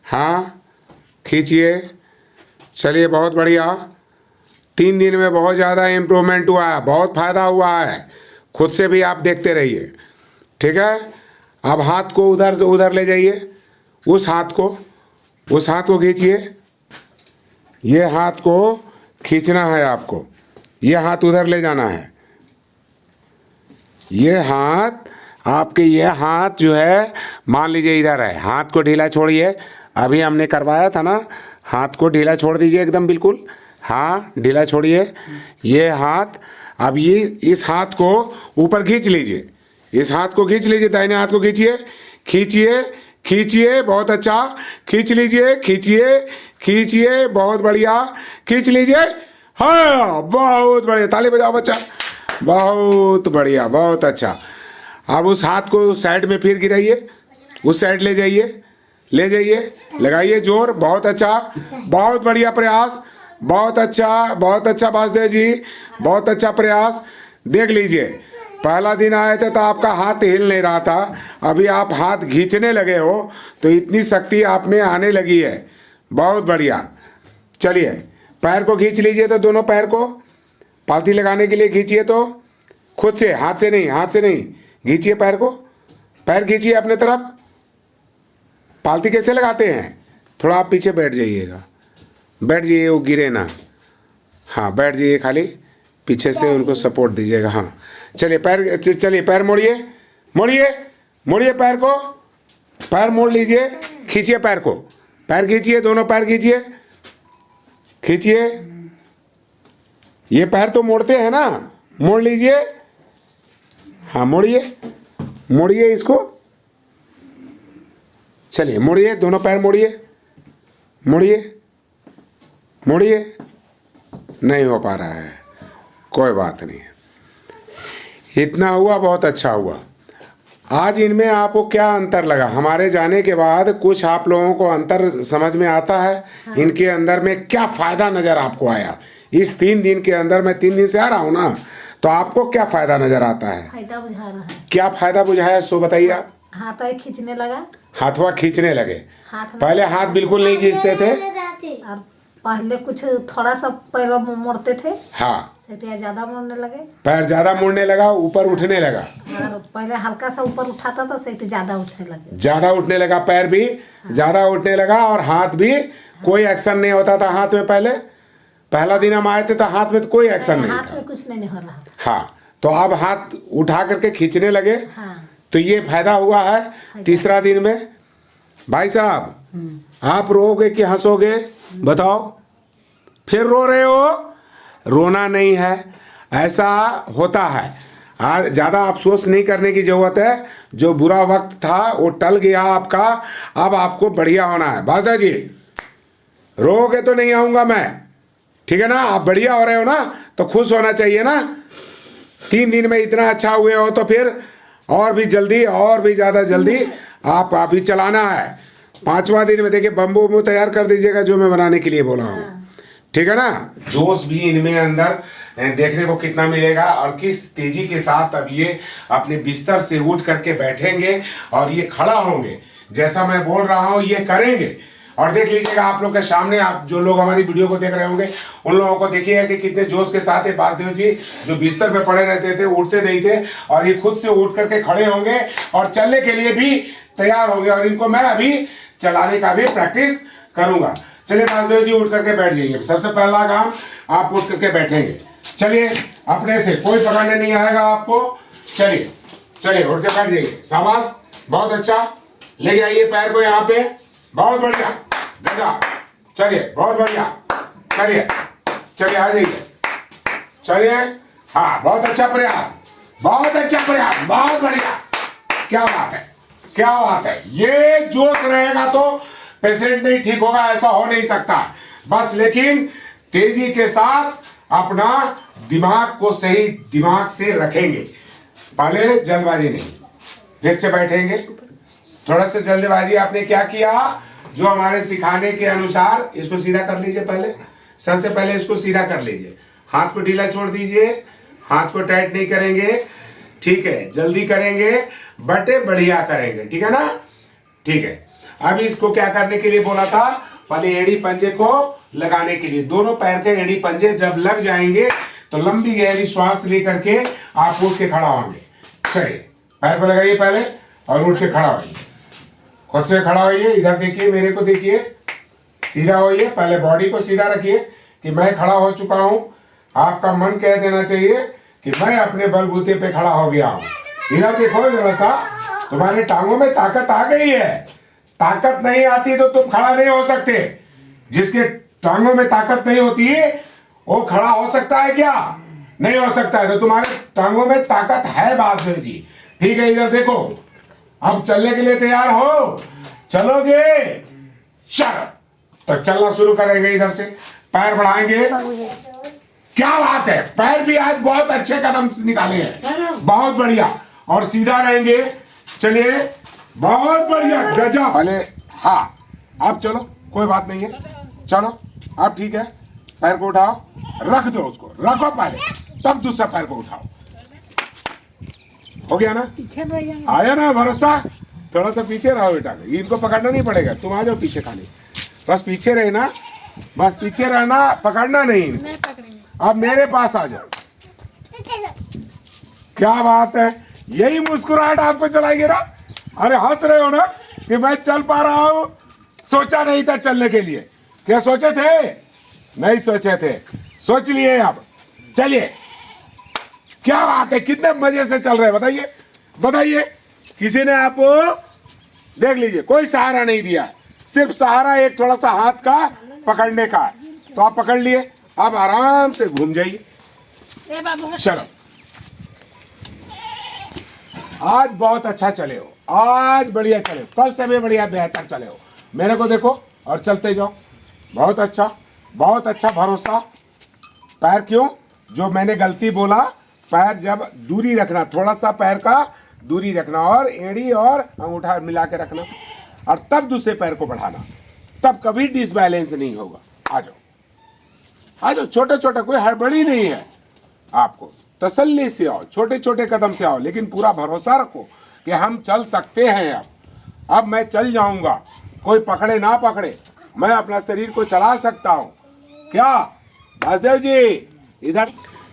हाँ खींचिए। चलिए बहुत बढ़िया। 3 दिन में बहुत ज़्यादा इम्प्रूवमेंट हुआ है, बहुत फ़ायदा हुआ है। खुद से भी आप देखते रहिए। ठीक है? अब हाथ को उधर से उधर ले जाइए, उस हाथ को खींचिए। ये हाथ को खींचना है आपको, ये हाथ उधर ले जाना है। ये हाथ आपके, ये हाथ जो है मान लीजिए इधर है, हाथ को ढीला छोड़िए। अभी हमने करवाया था ना, हाथ को ढीला छोड़ दीजिए एकदम बिल्कुल। हाँ ढीला छोड़िए ये हाथ। अब ये इस हाथ को ऊपर खींच लीजिए, इस हाथ को खींच लीजिए, दाहिने हाथ को खींचिए, खींचिए खींचिए, बहुत अच्छा, खींच लीजिए, खींचिए खींचिए, बहुत बढ़िया, खींच लीजिए। हाँ बहुत बढ़िया, ताली बजाओ बच्चा। बहुत बढ़िया, बहुत अच्छा। अब उस हाथ को उस साइड में फिर गिराइए, उस साइड ले जाइए, ले जाइए, लगाइए जोर। बहुत अच्छा, बहुत बढ़िया प्रयास, बहुत अच्छा वासुदेव जी, बहुत अच्छा प्रयास। देख लीजिए पहला दिन आए थे तो आपका हाथ हिल नहीं रहा था, अभी आप हाथ खींचने लगे हो तो इतनी शक्ति आप में आने लगी है। बहुत बढ़िया। चलिए पैर को खींच लीजिए, तो दोनों पैर को पालथी लगाने के लिए खींचिए, तो खुद से, हाथ से नहीं खींचिए पैर को, पैर खींचिए अपने तरफ। पालथी कैसे लगाते हैं? थोड़ा आप पीछे बैठ जाइएगा, बैठ जाइए, वो गिरे ना। हाँ बैठ जाइए, खाली पीछे से उनको सपोर्ट दीजिएगा। हाँ चलिए पैर मोड़िए, मोड़िए पैर को, पैर मोड़ लीजिए, खींचिए पैर को, पैर खींचिए, दोनों पैर खींचिए। ये पैर तो मोड़ते हैं ना, मोड़ लीजिए। हाँ मोड़िए इसको। चलिए मोड़िए, दोनों पैर मोड़िए। नहीं हो पा रहा है, कोई बात नहीं, इतना हुआ, बहुत अच्छा हुआ। आज इनमें आपको क्या अंतर लगा? हमारे जाने के बाद कुछ आप लोगों को अंतर समझ में आता है? हाँ। इनके अंदर में क्या फ़ायदा नज़र आपको आया इस 3 दिन के अंदर? मैं 3 दिन से आ रहा हूँ ना, तो आपको क्या फ़ायदा नज़र आता है? फायदा बुझा रहा है। क्या फ़ायदा बुझाया सो बताइए आप। हाथ खींचने लगा, हाथवा खींचने लगे। हाथ पहले हाथ बिल्कुल नहीं खींचते थे, और पहले कुछ थोड़ा सा पैर मोड़ते थे। हाँ ज्यादा मोड़ने लगे, पैर ज़्यादा मुड़ने लगा, ऊपर उठने लगा। और पहले हल्का सा ऊपर उठाता था, सेट ज़्यादा उठने लगा, पैर भी ज़्यादा उठने लगा, और हाथ भी कोई एक्शन नहीं होता था हाथ में। पहला दिन हम आए थे तो हाथ में तो कोई एक्शन नहीं था, हाथ में कुछ नहीं हो रहा था। हाँ तो अब हाथ उठा करके खींचने लगे। हाँ। तो ये फायदा हुआ है। तीसरा दिन में भाई साहब आप रोओगे कि हंसोगे? बताओ। फिर रो रहे हो? रोना नहीं है, ऐसा होता है। आज ज़्यादा अफसोस नहीं करने की ज़रूरत है। जो बुरा वक्त था वो टल गया आपका, अब आपको बढ़िया होना है। बादशाह जी रोओगे तो नहीं आऊँगा मैं, ठीक है ना? आप बढ़िया हो रहे हो ना, तो खुश होना चाहिए ना। 3 दिन में इतना अच्छा हुए हो तो फिर और भी जल्दी, और भी ज़्यादा जल्दी आप अभी चलाना है। 5वां दिन में देखिए बम्बू तैयार कर दीजिएगा जो मैं बनाने के लिए बोला हूँ, ठीक है ना? जोश भी इनमें अंदर देखने को कितना मिलेगा, और किस तेजी के साथ अब ये अपने बिस्तर से उठ करके बैठेंगे और ये खड़ा होंगे। जैसा मैं बोल रहा हूँ ये करेंगे, और देख लीजिएगा आप लोग के सामने, आप जो लोग हमारी वीडियो को देख रहे होंगे उन लोगों को देखिएगा कि कितने जोश के साथ है वासुदेव जी, जो बिस्तर पे पड़े रहते थे, उठते नहीं थे, और ये खुद से उठ करके खड़े होंगे और चलने के लिए भी तैयार होंगे। और इनको मैं अभी चलाने का भी प्रैक्टिस करूंगा। चलिए वासुदेव जी उठ करके बैठ जाइए। सबसे पहला काम, आप उठ करके बैठेंगे। चलिए अपने से, कोई पकड़ने नहीं आएगा आपको। चलिए चलिए उठ के बैठ जाइए। शाबाश, बहुत अच्छा। ले आइए पैर को यहाँ पे, बहुत बढ़िया, गजब। चलिए बहुत बढ़िया, चलिए चलिए आ जाइए, चलिए। हाँ बहुत अच्छा प्रयास, बहुत अच्छा प्रयास, बहुत बढ़िया। क्या बात है, क्या बात है। ये जोश रहेगा तो पेशेंट नहीं ठीक होगा, ऐसा हो नहीं सकता। बस लेकिन तेजी के साथ अपना दिमाग को सही दिमाग से रखेंगे, पहले जल्दबाजी नहीं। फिर से बैठेंगे। थोड़ा सा जल्दबाजी आपने क्या किया, जो हमारे सिखाने के अनुसार इसको सीधा कर लीजिए। पहले सबसे पहले इसको सीधा कर लीजिए, हाथ को ढीला छोड़ दीजिए, हाथ को टाइट नहीं करेंगे, ठीक है। जल्दी करेंगे, बटे बढ़िया करेंगे, ठीक है ना, ठीक है। अब इसको क्या करने के लिए बोला था, पहले एड़ी पंजे को लगाने के लिए। दोनों पैर के एड़ी पंजे जब लग जाएंगे तो लंबी गहरी श्वास लेकर के आप उठ के खड़ा होंगे। चलिए पैर को लगाइए पहले और उठ के खड़ा होइए। खुद से खड़ा होइए, इधर देखिए, मेरे को देखिए, सीधा होइए। पहले बॉडी को सीधा रखिए कि मैं खड़ा हो चुका हूं। आपका मन कह देना चाहिए कि मैं अपने बलबूते पे खड़ा हो गया हूं। इधर देखो जरा सा, तुम्हारे टांगों में ताकत आ गई है। ताकत नहीं आती तो तुम खड़ा नहीं हो सकते। जिसके टांगों में ताकत नहीं होती है वो खड़ा हो सकता है क्या? नहीं हो सकता है। तो तुम्हारे टांगों में ताकत है वासुदेव जी, ठीक है। इधर देखो, अब चलने के लिए तैयार हो? चलोगे? चलो तो चलना शुरू करेंगे। इधर से पैर बढ़ाएंगे। क्या बात है, पैर भी आज बहुत अच्छे कदम निकाले हैं, बहुत बढ़िया। और सीधा रहेंगे। चलिए बहुत बढ़िया, गजब। पहले हाँ, अब चलो, कोई बात नहीं है, चलो अब ठीक है। पैर को उठाओ, रख दो, उसको रखो पहले, तब दूसरा पैर को उठाओ। हो गया ना, आया ना भरोसा? थोड़ा सा पीछे रहो बेटा, इनको पकड़ना नहीं पड़ेगा, तुम आ जाओ पीछे, खाली बस पीछे रहना, बस पीछे रहना, पकड़ना नहीं। अब मेरे पास आ जाओ। क्या बात है, यही मुस्कुराहट आपको चलाएगी ना? अरे हंस रहे हो ना कि मैं चल पा रहा हूं? सोचा नहीं था चलने के लिए, क्या सोचे थे? नहीं सोचे थे, सोच लिए अब। चलिए, क्या बात है, कितने मजे से चल रहे हैं, बताइए बताइए। किसी ने आपको देख लीजिए, कोई सहारा नहीं दिया, सिर्फ सहारा एक थोड़ा सा हाथ का पकड़ने का। तो आप पकड़ लिए, अब आराम से घूम जाइए। चलो, आज बहुत अच्छा चले हो, आज बढ़िया चले हो, कल से भी बढ़िया बेहतर चले हो। मेरे को देखो और चलते जाओ। बहुत अच्छा, बहुत अच्छा। भरोसा। पैर क्यों, जो मैंने गलती बोला, पैर जब दूरी रखना, थोड़ा सा पैर का दूरी रखना, और एड़ी और अंगूठा मिला के रखना, और तब दूसरे पैर को बढ़ाना, तब कभी डिसबैलेंस नहीं होगा। आ जाओ आ जाओ, छोटे छोटे, कोई हड़बड़ी नहीं है। आपको तसल्ली से आओ, छोटे छोटे कदम से आओ, लेकिन पूरा भरोसा रखो कि हम चल सकते हैं। अब मैं चल जाऊंगा, कोई पकड़े ना पकड़े, मैं अपना शरीर को चला सकता हूं। क्या वासुदेव जी? इधर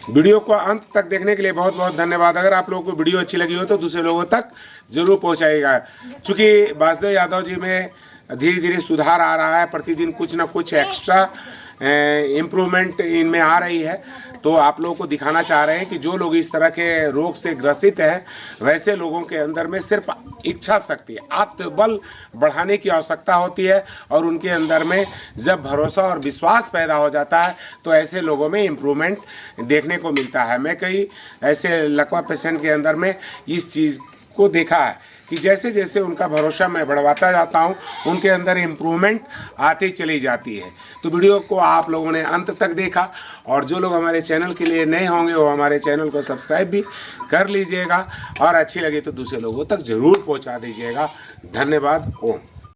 वीडियो को अंत तक देखने के लिए बहुत बहुत धन्यवाद। अगर आप लोगों को वीडियो अच्छी लगी हो तो दूसरे लोगों तक जरूर पहुंचाइएगा। चूंकि वासुदेव यादव जी में धीरे धीरे सुधार आ रहा है, प्रतिदिन कुछ ना कुछ एक्स्ट्रा इम्प्रूवमेंट इनमें आ रही है, तो आप लोगों को दिखाना चाह रहे हैं कि जो लोग इस तरह के रोग से ग्रसित हैं, वैसे लोगों के अंदर में सिर्फ इच्छा शक्ति, आत्मबल बढ़ाने की आवश्यकता होती है, और उनके अंदर में जब भरोसा और विश्वास पैदा हो जाता है तो ऐसे लोगों में इम्प्रूवमेंट देखने को मिलता है। मैं कई ऐसे लकवा पेशेंट के अंदर में इस चीज़ को देखा है कि जैसे जैसे उनका भरोसा मैं बढ़वाता जाता हूं, उनके अंदर इम्प्रूवमेंट आती चली जाती है। तो वीडियो को आप लोगों ने अंत तक देखा, और जो लोग हमारे चैनल के लिए नए होंगे वो हमारे चैनल को सब्सक्राइब भी कर लीजिएगा, और अच्छी लगे तो दूसरे लोगों तक ज़रूर पहुंचा दीजिएगा। धन्यवाद। ओम।